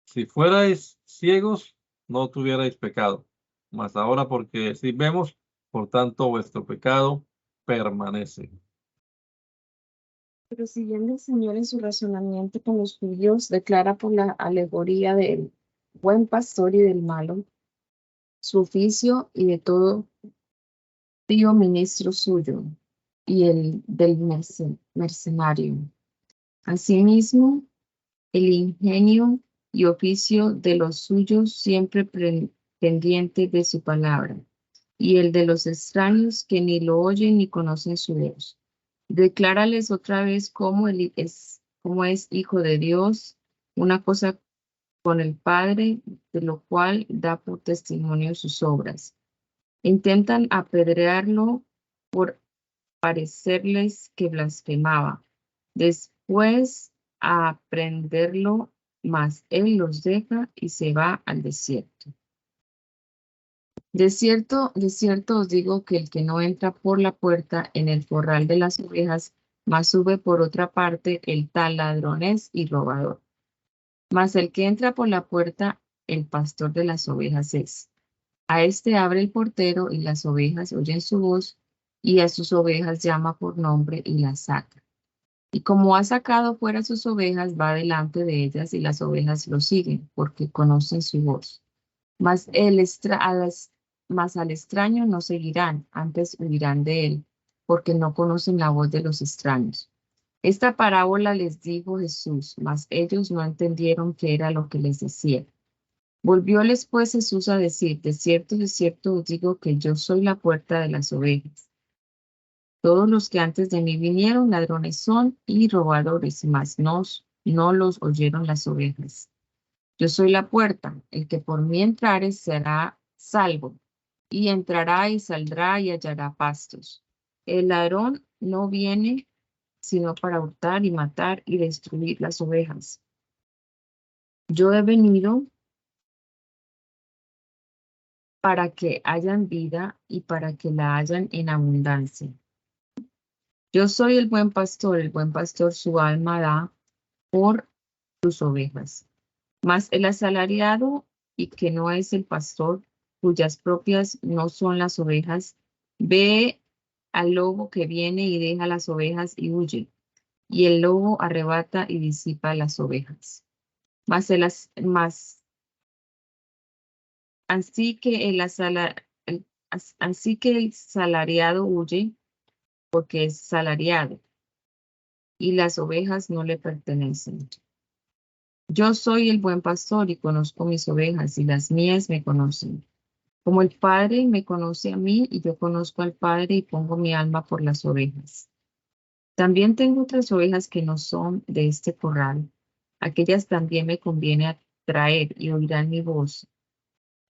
si fuerais ciegos, no tuvierais pecado, mas ahora porque si vemos, por tanto vuestro pecado permanece. Prosiguiendo el Señor en su razonamiento con los judíos, declara por la alegoría del buen pastor y del malo, su oficio y de todo tío ministro suyo, y el del mercenario. Asimismo, el ingenio y oficio de los suyos siempre pendiente de su palabra, y el de los extraños que ni lo oyen ni conocen su voz. Declárales otra vez cómo es hijo de Dios, una cosa con el Padre, de lo cual da por testimonio sus obras. Intentan apedrearlo por parecerles que blasfemaba. Después a aprenderlo, mas él los deja y se va al desierto. De cierto os digo que el que no entra por la puerta en el corral de las ovejas, mas sube por otra parte, el tal ladrón es y robador. Mas el que entra por la puerta, el pastor de las ovejas es. A este abre el portero y las ovejas oyen su voz, y a sus ovejas llama por nombre y las saca. Y como ha sacado fuera sus ovejas, va delante de ellas y las ovejas lo siguen, porque conocen su voz. Mas al extraño no seguirán, antes huirán de él, porque no conocen la voz de los extraños. Esta parábola les dijo Jesús, mas ellos no entendieron qué era lo que les decía. Volvióles pues Jesús a decir, de cierto os digo que yo soy la puerta de las ovejas. Todos los que antes de mí vinieron, ladrones son y robadores, mas no los oyeron las ovejas. Yo soy la puerta, el que por mí entrare será salvo, y entrará y saldrá y hallará pastos. El ladrón no viene sino para hurtar y matar y destruir las ovejas. Yo he venido para que hayan vida y para que la hayan en abundancia. Yo soy el buen pastor su alma da por sus ovejas. Mas el asalariado, y que no es el pastor, cuyas propias no son las ovejas, ve al lobo que viene y deja las ovejas y huye. y el lobo arrebata y disipa las ovejas. Así que el salariado huye porque es salariado, y las ovejas no le pertenecen. Yo soy el buen pastor y conozco mis ovejas, y las mías me conocen. Como el Padre me conoce a mí, y yo conozco al Padre y pongo mi alma por las ovejas. También tengo otras ovejas que no son de este corral. Aquellas también me conviene traer y oirán mi voz,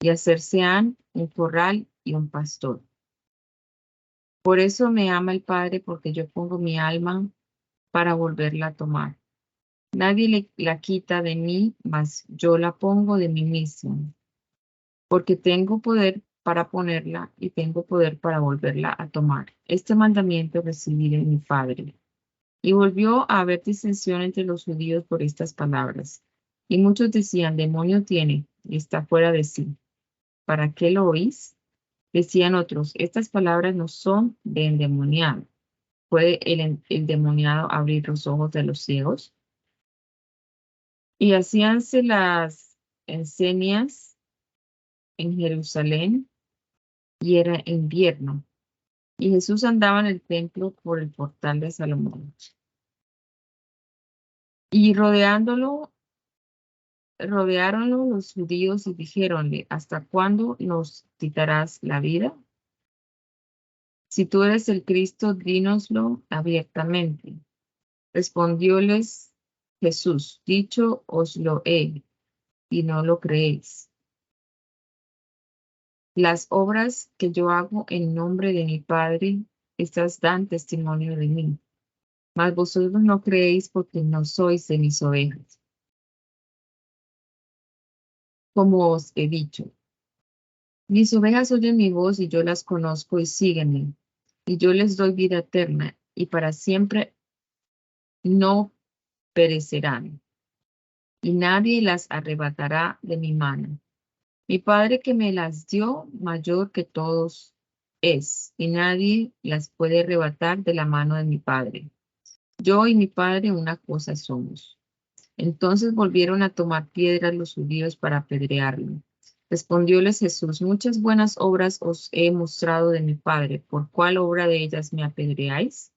y hacerse han un corral y un pastor. Por eso me ama el Padre, porque yo pongo mi alma para volverla a tomar. Nadie la quita de mí, mas yo la pongo de mí mismo, porque tengo poder para ponerla y tengo poder para volverla a tomar. Este mandamiento recibí de mi Padre. Y volvió a haber disensión entre los judíos por estas palabras. Y muchos decían, demonio tiene, y está fuera de sí. ¿Para qué lo oís? Decían otros, estas palabras no son de endemoniado. ¿Puede el endemoniado abrir los ojos de los ciegos? Y hacíanse las enseñas en Jerusalén, y era invierno. Y Jesús andaba en el templo por el portal de Salomón. Y rodeáronlo los judíos y dijéronle, ¿hasta cuándo nos quitarás la vida? Si tú eres el Cristo, dínoslo abiertamente. Respondióles Jesús, dicho os lo he, y no lo creéis. Las obras que yo hago en nombre de mi Padre, estas dan testimonio de mí. Mas vosotros no creéis porque no sois de mis ovejas. Como os he dicho, mis ovejas oyen mi voz y yo las conozco y síguenme. Y yo les doy vida eterna y para siempre no perecerán. Y nadie las arrebatará de mi mano. Mi Padre que me las dio, mayor que todos es, y nadie las puede arrebatar de la mano de mi Padre. Yo y mi Padre una cosa somos. Entonces volvieron a tomar piedras los judíos para apedrearlo. Respondióles Jesús, muchas buenas obras os he mostrado de mi Padre. ¿Por cuál obra de ellas me apedreáis?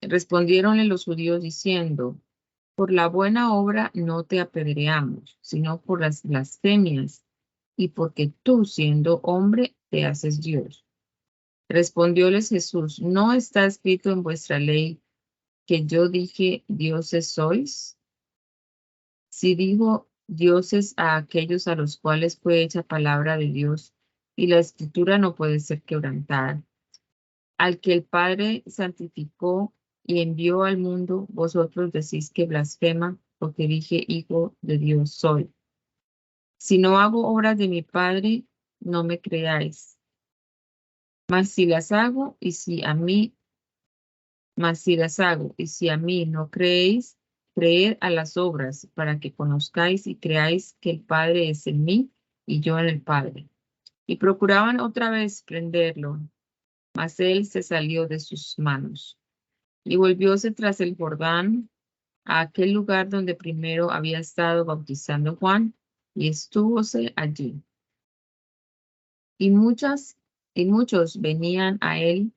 Respondiéronle los judíos diciendo, por la buena obra no te apedreamos, sino por las blasfemias, y porque tú, siendo hombre, te haces Dios. Respondióles Jesús, ¿no está escrito en vuestra ley que yo dije, dioses sois? Si dijo dioses a aquellos a los cuales fue hecha palabra de Dios, y la escritura no puede ser quebrantada. Al que el Padre santificó y envió al mundo, vosotros decís que blasfema, porque dije, hijo de Dios soy. Si no hago obras de mi Padre, no me creáis. Mas si las hago, y si a mí no creéis, creed a las obras, para que conozcáis y creáis que el Padre es en mí y yo en el Padre. Y procuraban otra vez prenderlo, mas él se salió de sus manos. Y volvióse tras el Jordán a aquel lugar donde primero había estado bautizando Juan, y estúvose allí. Y muchos venían a él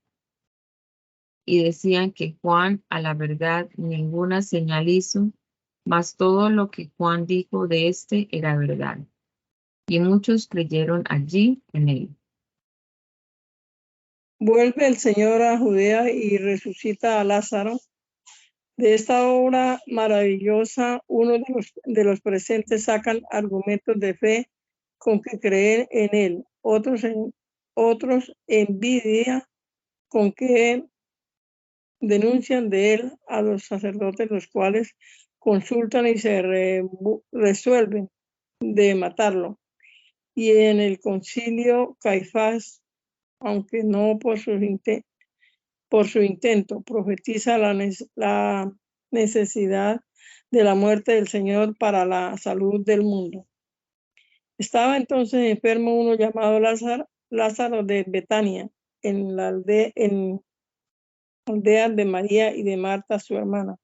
y decían que Juan a la verdad ninguna señal hizo, mas todo lo que Juan dijo de éste era verdad. Y muchos creyeron allí en él. Vuelve el Señor a Judea y resucita a Lázaro. De esta obra maravillosa, uno de los presentes sacan argumentos de fe con que creen en él, otros envidia con que denuncian de él a los sacerdotes, los cuales consultan y se resuelven de matarlo. Y en el concilio Caifás, aunque no por su intento, profetiza la necesidad de la muerte del Señor para la salud del mundo. Estaba entonces enfermo uno llamado Lázaro de Betania, en aldea de María y de Marta, su hermana.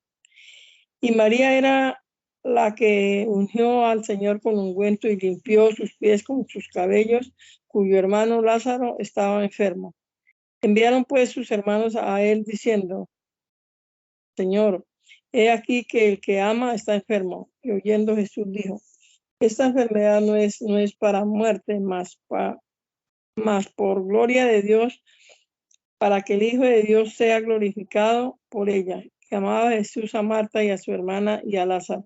Y María era la que ungió al Señor con ungüento y limpió sus pies con sus cabellos, cuyo hermano Lázaro estaba enfermo. Enviaron pues sus hermanos a él diciendo: Señor, he aquí que el que ama está enfermo. Y oyendo Jesús dijo: esta enfermedad no es para muerte, mas por gloria de Dios, para que el Hijo de Dios sea glorificado por ella. Que amaba Jesús a Marta y a su hermana y a Lázaro.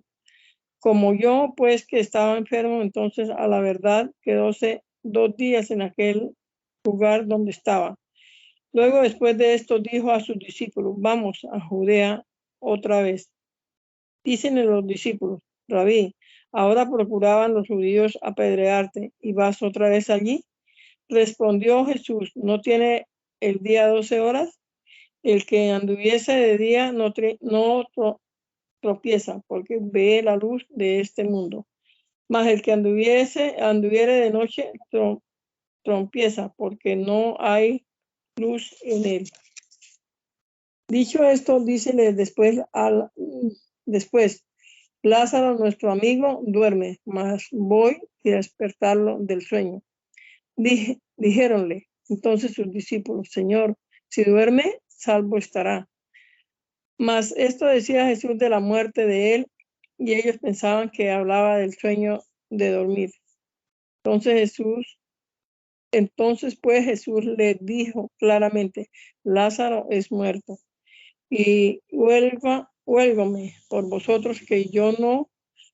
Como yo, pues, que estaba enfermo, entonces a la verdad quedóse 2 días en aquel lugar donde estaba. Luego, después de esto, dijo a sus discípulos: vamos a Judea otra vez. Dícenle los discípulos: Rabí, ahora procuraban los judíos apedrearte, ¿y vas otra vez allí? Respondió Jesús: ¿no tiene el día 12 horas? El que anduviese de día no tropieza, porque ve la luz de este mundo. Mas el que anduviere de noche tropieza, porque no hay luz en él. Dicho esto, dícele después: Lázaro, nuestro amigo, duerme, mas voy a despertarlo del sueño. Dijéronle entonces sus discípulos: Señor, si duerme, salvo estará. Mas esto decía Jesús de la muerte de él, y ellos pensaban que hablaba del sueño de dormir. Entonces pues Jesús le dijo claramente: Lázaro es muerto, y huélgome por vosotros que yo no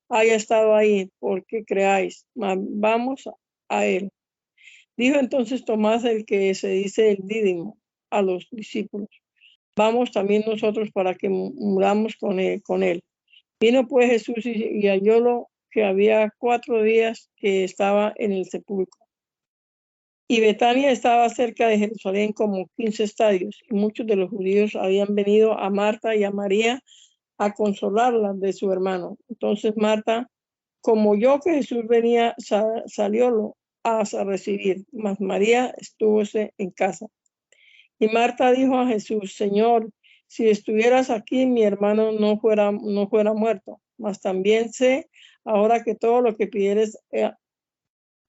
haya estado ahí, porque creáis. Mas vamos a él. Dijo entonces Tomás, el que se dice el Dídimo, a los discípulos: vamos también nosotros para que muramos con él. Vino pues Jesús y hallólo que había 4 días que estaba en el sepulcro. Y Betania estaba cerca de Jerusalén como 15 estadios, y muchos de los judíos habían venido a Marta y a María a consolarlas de su hermano. Entonces Marta, como oyó que Jesús venía, saliólo a recibir, mas María estúvose en casa. Y Marta dijo a Jesús: Señor, si estuvieras aquí, mi hermano no fuera muerto. Mas también sé ahora que todo lo que pidieres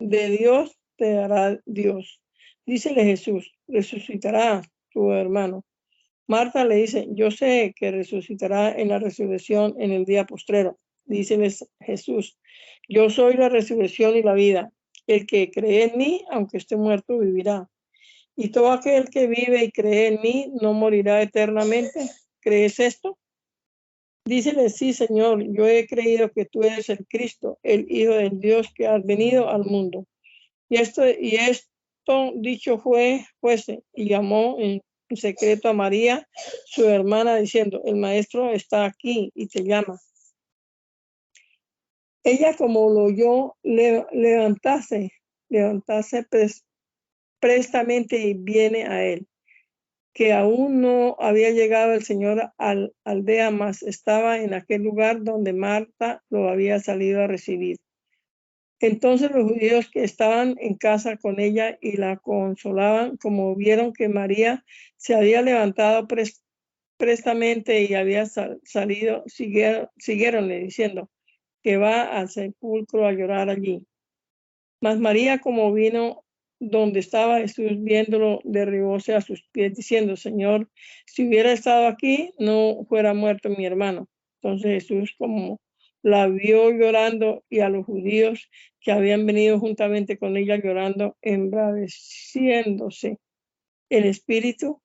de Dios te dará Dios. Dícele Jesús: resucitará tu hermano. Marta le dice: yo sé que resucitará en la resurrección en el día postrero. Díceles Jesús: yo soy la resurrección y la vida. El que cree en mí, aunque esté muerto, vivirá. Y todo aquel que vive y cree en mí no morirá eternamente. ¿Crees esto? Dícele: sí, Señor, yo he creído que tú eres el Cristo, el Hijo del Dios que has venido al mundo. Y esto dicho fuese, y llamó en secreto a María, su hermana, diciendo: el maestro está aquí y te llama. Ella, como lo oyó, levantase prestamente y viene a él, que aún no había llegado el Señor al aldea, mas estaba en aquel lugar donde Marta lo había salido a recibir. Entonces los judíos que estaban en casa con ella y la consolaban, como vieron que María se había levantado prestamente y había salido, siguieronle diciendo que va al sepulcro a llorar allí. Mas María, como vino donde estaba Jesús, viéndolo, derribóse a sus pies, diciendo: Señor, si hubiera estado aquí, no fuera muerto mi hermano. Entonces Jesús, como la vio llorando, y a los judíos que habían venido juntamente con ella llorando, embraveciéndose el espíritu,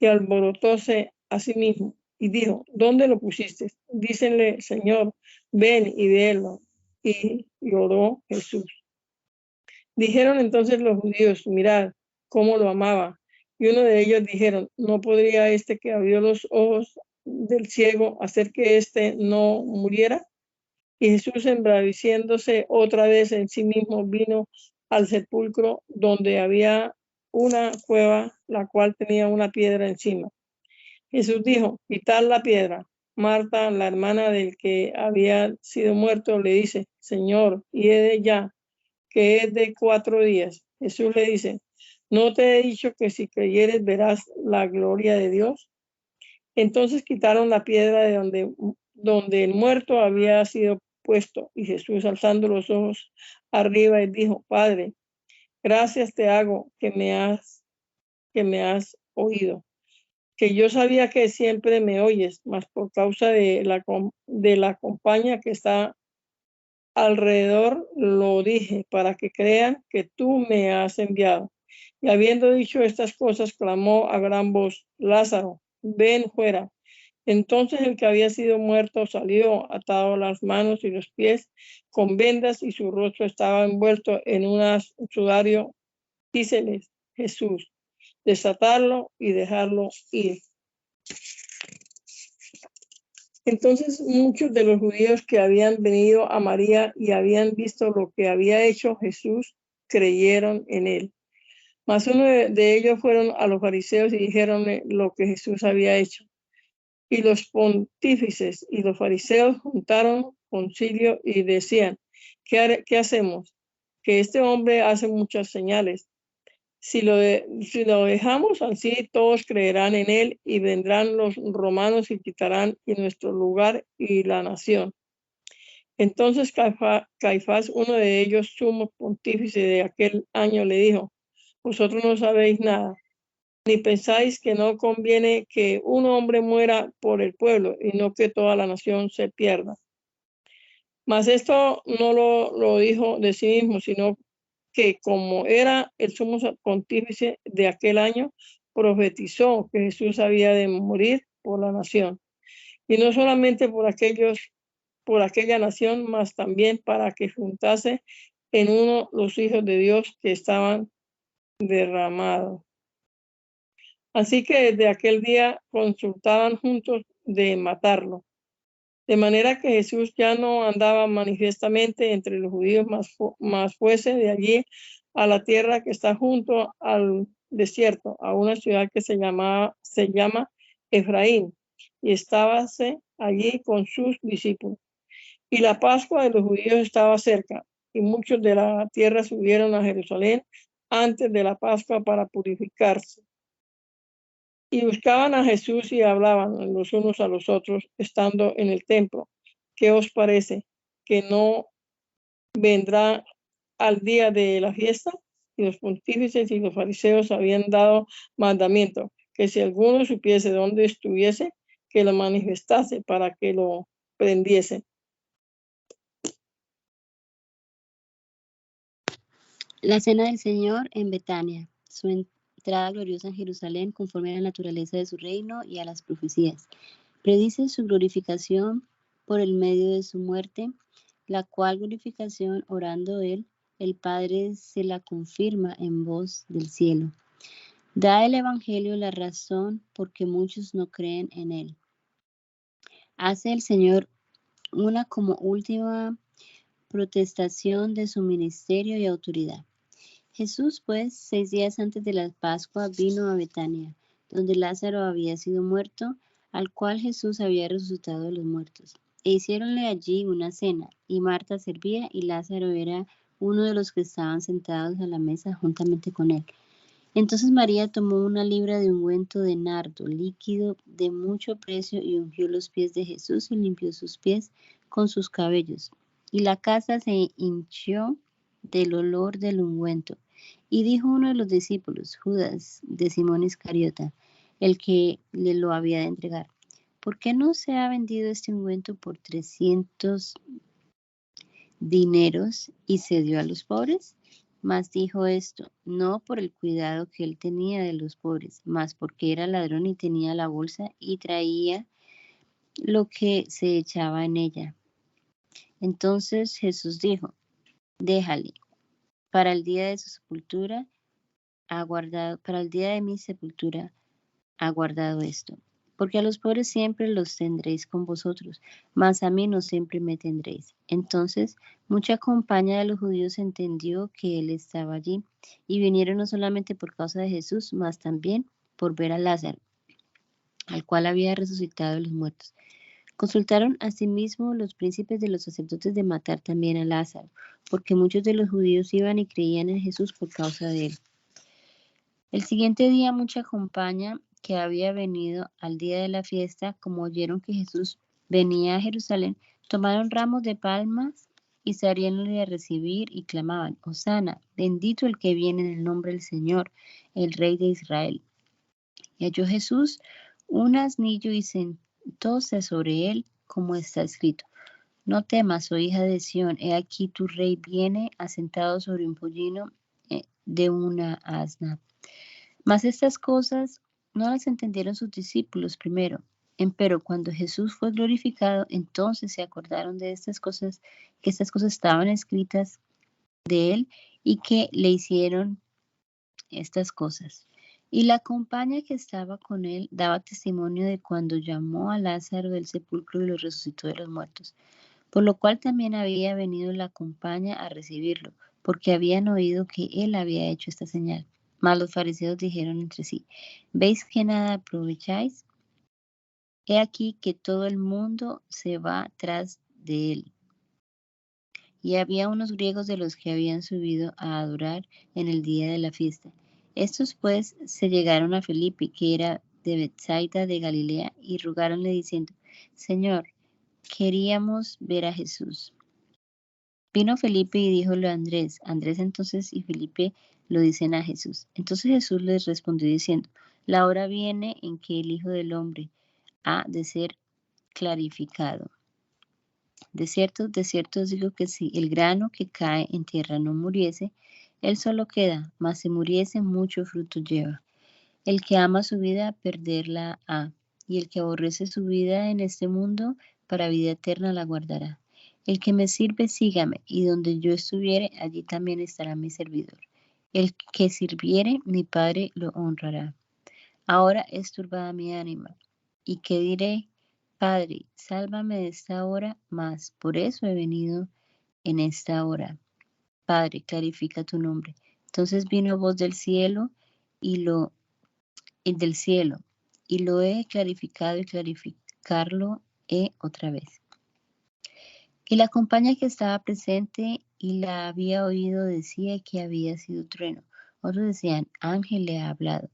y alborotóse a sí mismo, y dijo: ¿dónde lo pusiste? Dícenle: Señor, ven y véelo. Y lloró Jesús. Dijeron entonces los judíos: mirad cómo lo amaba. Y uno de ellos dijeron: ¿no podría este que abrió los ojos del ciego hacer que éste no muriera? Y Jesús, embraveciéndose otra vez en sí mismo, vino al sepulcro, donde había una cueva, la cual tenía una piedra encima. Jesús dijo: quitad la piedra. Marta, la hermana del que había sido muerto, le dice: Señor, hiede ya, que es de 4 días. Jesús le dice: ¿No te he dicho que si creyeres verás la gloria de Dios? Entonces quitaron la piedra de donde el muerto había sido puesto, y Jesús, alzando los ojos arriba, y dijo: Padre, gracias te hago que me has oído, que yo sabía que siempre me oyes, mas por causa de la compañía que está alrededor lo dije, para que crean que tú me has enviado. Y habiendo dicho estas cosas, clamó a gran voz: Lázaro, ven fuera. Entonces el que había sido muerto salió, atado las manos y los pies con vendas, y su rostro estaba envuelto en un sudario. Díceles Jesús: desatarlo y dejarlo ir. Entonces muchos de los judíos que habían venido a María y habían visto lo que había hecho Jesús, creyeron en él. Mas uno de ellos fueron a los fariseos y dijeron lo que Jesús había hecho. Y los pontífices y los fariseos juntaron concilio y decían: ¿Qué hacemos? Que este hombre hace muchas señales. Si lo dejamos así, todos creerán en él, y vendrán los romanos y quitarán en nuestro lugar y la nación. Entonces Caifás, uno de ellos, sumo pontífice de aquel año, le dijo: vosotros no sabéis nada, ni pensáis que no conviene que un hombre muera por el pueblo, y no que toda la nación se pierda. Mas esto no lo dijo de sí mismo, sino que, como era el sumo pontífice de aquel año, profetizó que Jesús había de morir por la nación, y no solamente por aquella nación, mas también para que juntase en uno los hijos de Dios que estaban derramados. Así que desde aquel día consultaban juntos de matarlo. De manera que Jesús ya no andaba manifiestamente entre los judíos, más fuese de allí a la tierra que está junto al desierto, a una ciudad que se llama Efraín, y estábase allí con sus discípulos. Y la Pascua de los judíos estaba cerca, y muchos de la tierra subieron a Jerusalén antes de la Pascua para purificarse. Y buscaban a Jesús y hablaban los unos a los otros, estando en el templo: ¿qué os parece? ¿Que no vendrá al día de la fiesta? Y los pontífices y los fariseos habían dado mandamiento, que si alguno supiese dónde estuviese, que lo manifestase para que lo prendiese. La cena del Señor en Betania, su entrada gloriosa en Jerusalén conforme a la naturaleza de su reino y a las profecías. Predice su glorificación por el medio de su muerte, la cual glorificación, orando él, el Padre se la confirma en voz del cielo. Da el Evangelio la razón porque muchos no creen en él. Hace el Señor una como última protestación de su ministerio y autoridad. Jesús, pues, 6 días antes de la Pascua, vino a Betania, donde Lázaro había sido muerto, al cual Jesús había resucitado de los muertos. E hicieronle allí una cena, y Marta servía, y Lázaro era uno de los que estaban sentados a la mesa juntamente con él. Entonces María tomó una libra de ungüento de nardo, líquido de mucho precio, y ungió los pies de Jesús y limpió sus pies con sus cabellos. Y la casa se hinchió del olor del ungüento. Y dijo uno de los discípulos, Judas, de Simón Iscariota, el que le lo había de entregar: ¿por qué no se ha vendido este ungüento por 300 dineros y se dio a los pobres? Mas dijo esto, no por el cuidado que él tenía de los pobres, mas porque era ladrón y tenía la bolsa y traía lo que se echaba en ella. Entonces Jesús dijo, déjale, para el día de su sepultura para el día de mi sepultura ha guardado esto. Porque a los pobres siempre los tendréis con vosotros, mas a mí no siempre me tendréis. Entonces mucha compañía de los judíos entendió que él estaba allí, y vinieron no solamente por causa de Jesús, mas también por ver a Lázaro, al cual había resucitado de los muertos. Consultaron asimismo los príncipes de los sacerdotes de matar también a Lázaro, porque muchos de los judíos iban y creían en Jesús por causa de él. El siguiente día mucha compañía que había venido al día de la fiesta, como oyeron que Jesús venía a Jerusalén, tomaron ramos de palmas y salieronle a recibir y clamaban: Hosana, bendito el que viene en el nombre del Señor, el Rey de Israel. Y halló Jesús un asnillo y sentóse sobre él, como está escrito: No temas, oh hija de Sión, he aquí tu rey viene asentado sobre un pollino de una asna. Mas estas cosas no las entendieron sus discípulos primero. Empero cuando Jesús fue glorificado, entonces se acordaron de estas cosas, que estas cosas estaban escritas de él y que le hicieron estas cosas. Y la compañía que estaba con él daba testimonio de cuando llamó a Lázaro del sepulcro y lo resucitó de los muertos. Por lo cual también había venido la compañía a recibirlo, porque habían oído que él había hecho esta señal. Mas los fariseos dijeron entre sí: ¿Veis que nada aprovecháis? He aquí que todo el mundo se va tras de él. Y había unos griegos de los que habían subido a adorar en el día de la fiesta. Estos pues se llegaron a Felipe, que era de Betsaida de Galilea, y rogáronle diciendo: Señor, queríamos ver a Jesús. Vino Felipe y díjole a Andrés. Andrés entonces y Felipe lo dicen a Jesús. Entonces Jesús les respondió diciendo: La hora viene en que el Hijo del Hombre ha de ser clarificado. De cierto os digo que si el grano que cae en tierra no muriese, él solo queda, mas si muriese, mucho fruto lleva. El que ama su vida, perderla ha, y el que aborrece su vida en este mundo, para vida eterna la guardará. El que me sirve, sígame, y donde yo estuviere, allí también estará mi servidor. El que sirviere, mi Padre lo honrará. Ahora es turbada mi ánima, y que diré: Padre, sálvame de esta hora, mas por eso he venido en esta hora. Padre, clarifica tu nombre. Entonces vino voz del cielo y lo he clarificado y clarificarlo he otra vez. Y la compañía que estaba presente y la había oído decía que había sido trueno. Otros decían: ángel le ha hablado.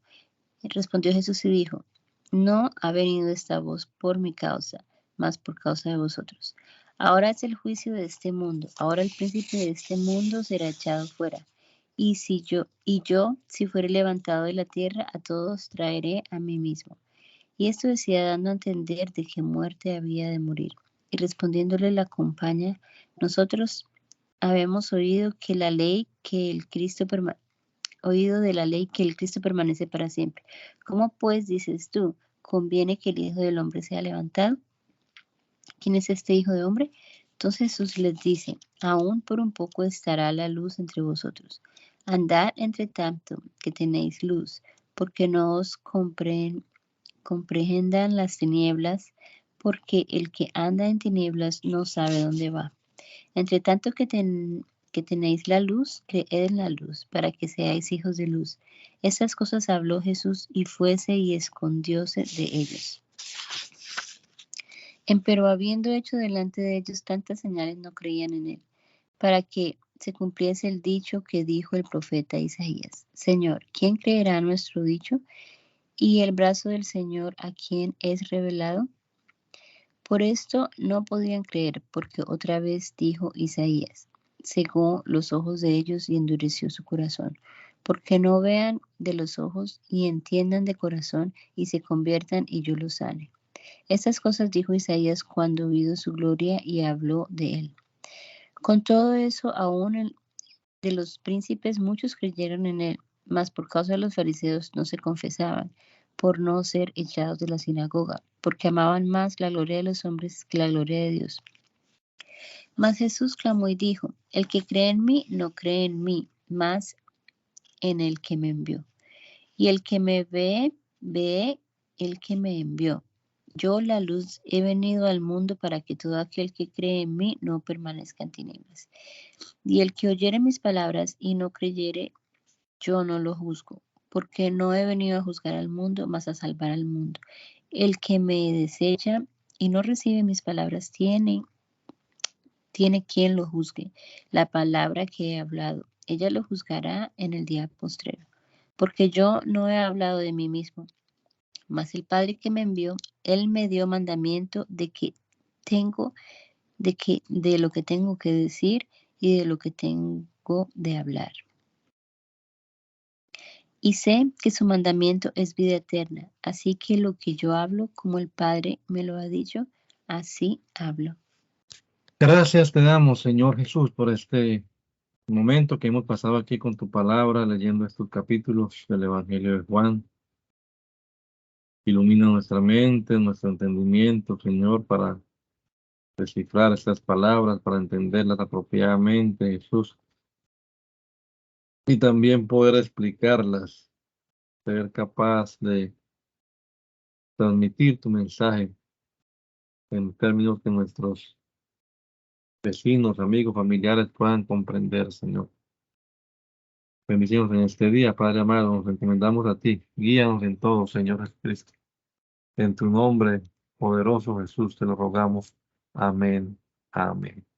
Y respondió Jesús y dijo: No ha venido esta voz por mi causa, mas por causa de vosotros. Ahora es el juicio de este mundo. Ahora el príncipe de este mundo será echado fuera. Y yo, si fuere levantado de la tierra, a todos traeré a mí mismo. Y esto decía dando a entender de qué muerte había de morir. Y respondiéndole la compañía: Nosotros habemos oído de la ley que el Cristo permanece para siempre. ¿Cómo pues dices tú: conviene que el Hijo del Hombre sea levantado? ¿Quién es este Hijo de Hombre? Entonces Jesús les dice: aún por un poco estará la luz entre vosotros. Andad entre tanto que tenéis luz, porque no os comprehendan las tinieblas, porque el que anda en tinieblas no sabe dónde va. Entre tanto que tenéis la luz, creed en la luz, para que seáis hijos de luz. Estas cosas habló Jesús y fuese y escondióse de ellos. Empero habiendo hecho delante de ellos tantas señales, no creían en él, para que se cumpliese el dicho que dijo el profeta Isaías: Señor, ¿quién creerá a nuestro dicho? ¿Y el brazo del Señor a quién es revelado? Por esto no podían creer, porque otra vez dijo Isaías: cegó los ojos de ellos y endureció su corazón, porque no vean de los ojos y entiendan de corazón y se conviertan y yo los sane. Estas cosas dijo Isaías cuando vio su gloria y habló de él. Con todo eso, aún de los príncipes muchos creyeron en él, mas por causa de los fariseos no se confesaban, por no ser echados de la sinagoga, porque amaban más la gloria de los hombres que la gloria de Dios. Mas Jesús clamó y dijo: el que cree en mí, no cree en mí, mas en el que me envió. Y el que me ve, ve el que me envió. Yo, la luz, he venido al mundo para que todo aquel que cree en mí no permanezca en tinieblas. Y el que oyere mis palabras y no creyere, yo no lo juzgo, porque no he venido a juzgar al mundo, mas a salvar al mundo. El que me desecha y no recibe mis palabras tiene quien lo juzgue. La palabra que he hablado, ella lo juzgará en el día postrero. porque yo no he hablado de mí mismo, mas el Padre que me envió, él me dio mandamiento de lo que tengo que decir y de lo que tengo de hablar. Y sé que su mandamiento es vida eterna, así que lo que yo hablo, como el Padre me lo ha dicho, así hablo. Gracias te damos, Señor Jesús, por este momento que hemos pasado aquí con tu palabra, leyendo estos capítulos del Evangelio de Juan. Ilumina nuestra mente, nuestro entendimiento, Señor, para descifrar estas palabras, para entenderlas apropiadamente, Jesús, y también poder explicarlas, ser capaz de transmitir tu mensaje en términos que nuestros vecinos, amigos, familiares puedan comprender, Señor. Bendiciones en este día, Padre amado, nos encomendamos a ti. Guíanos en todo, Señor Jesucristo. En tu nombre, poderoso Jesús, te lo rogamos. Amén. Amén.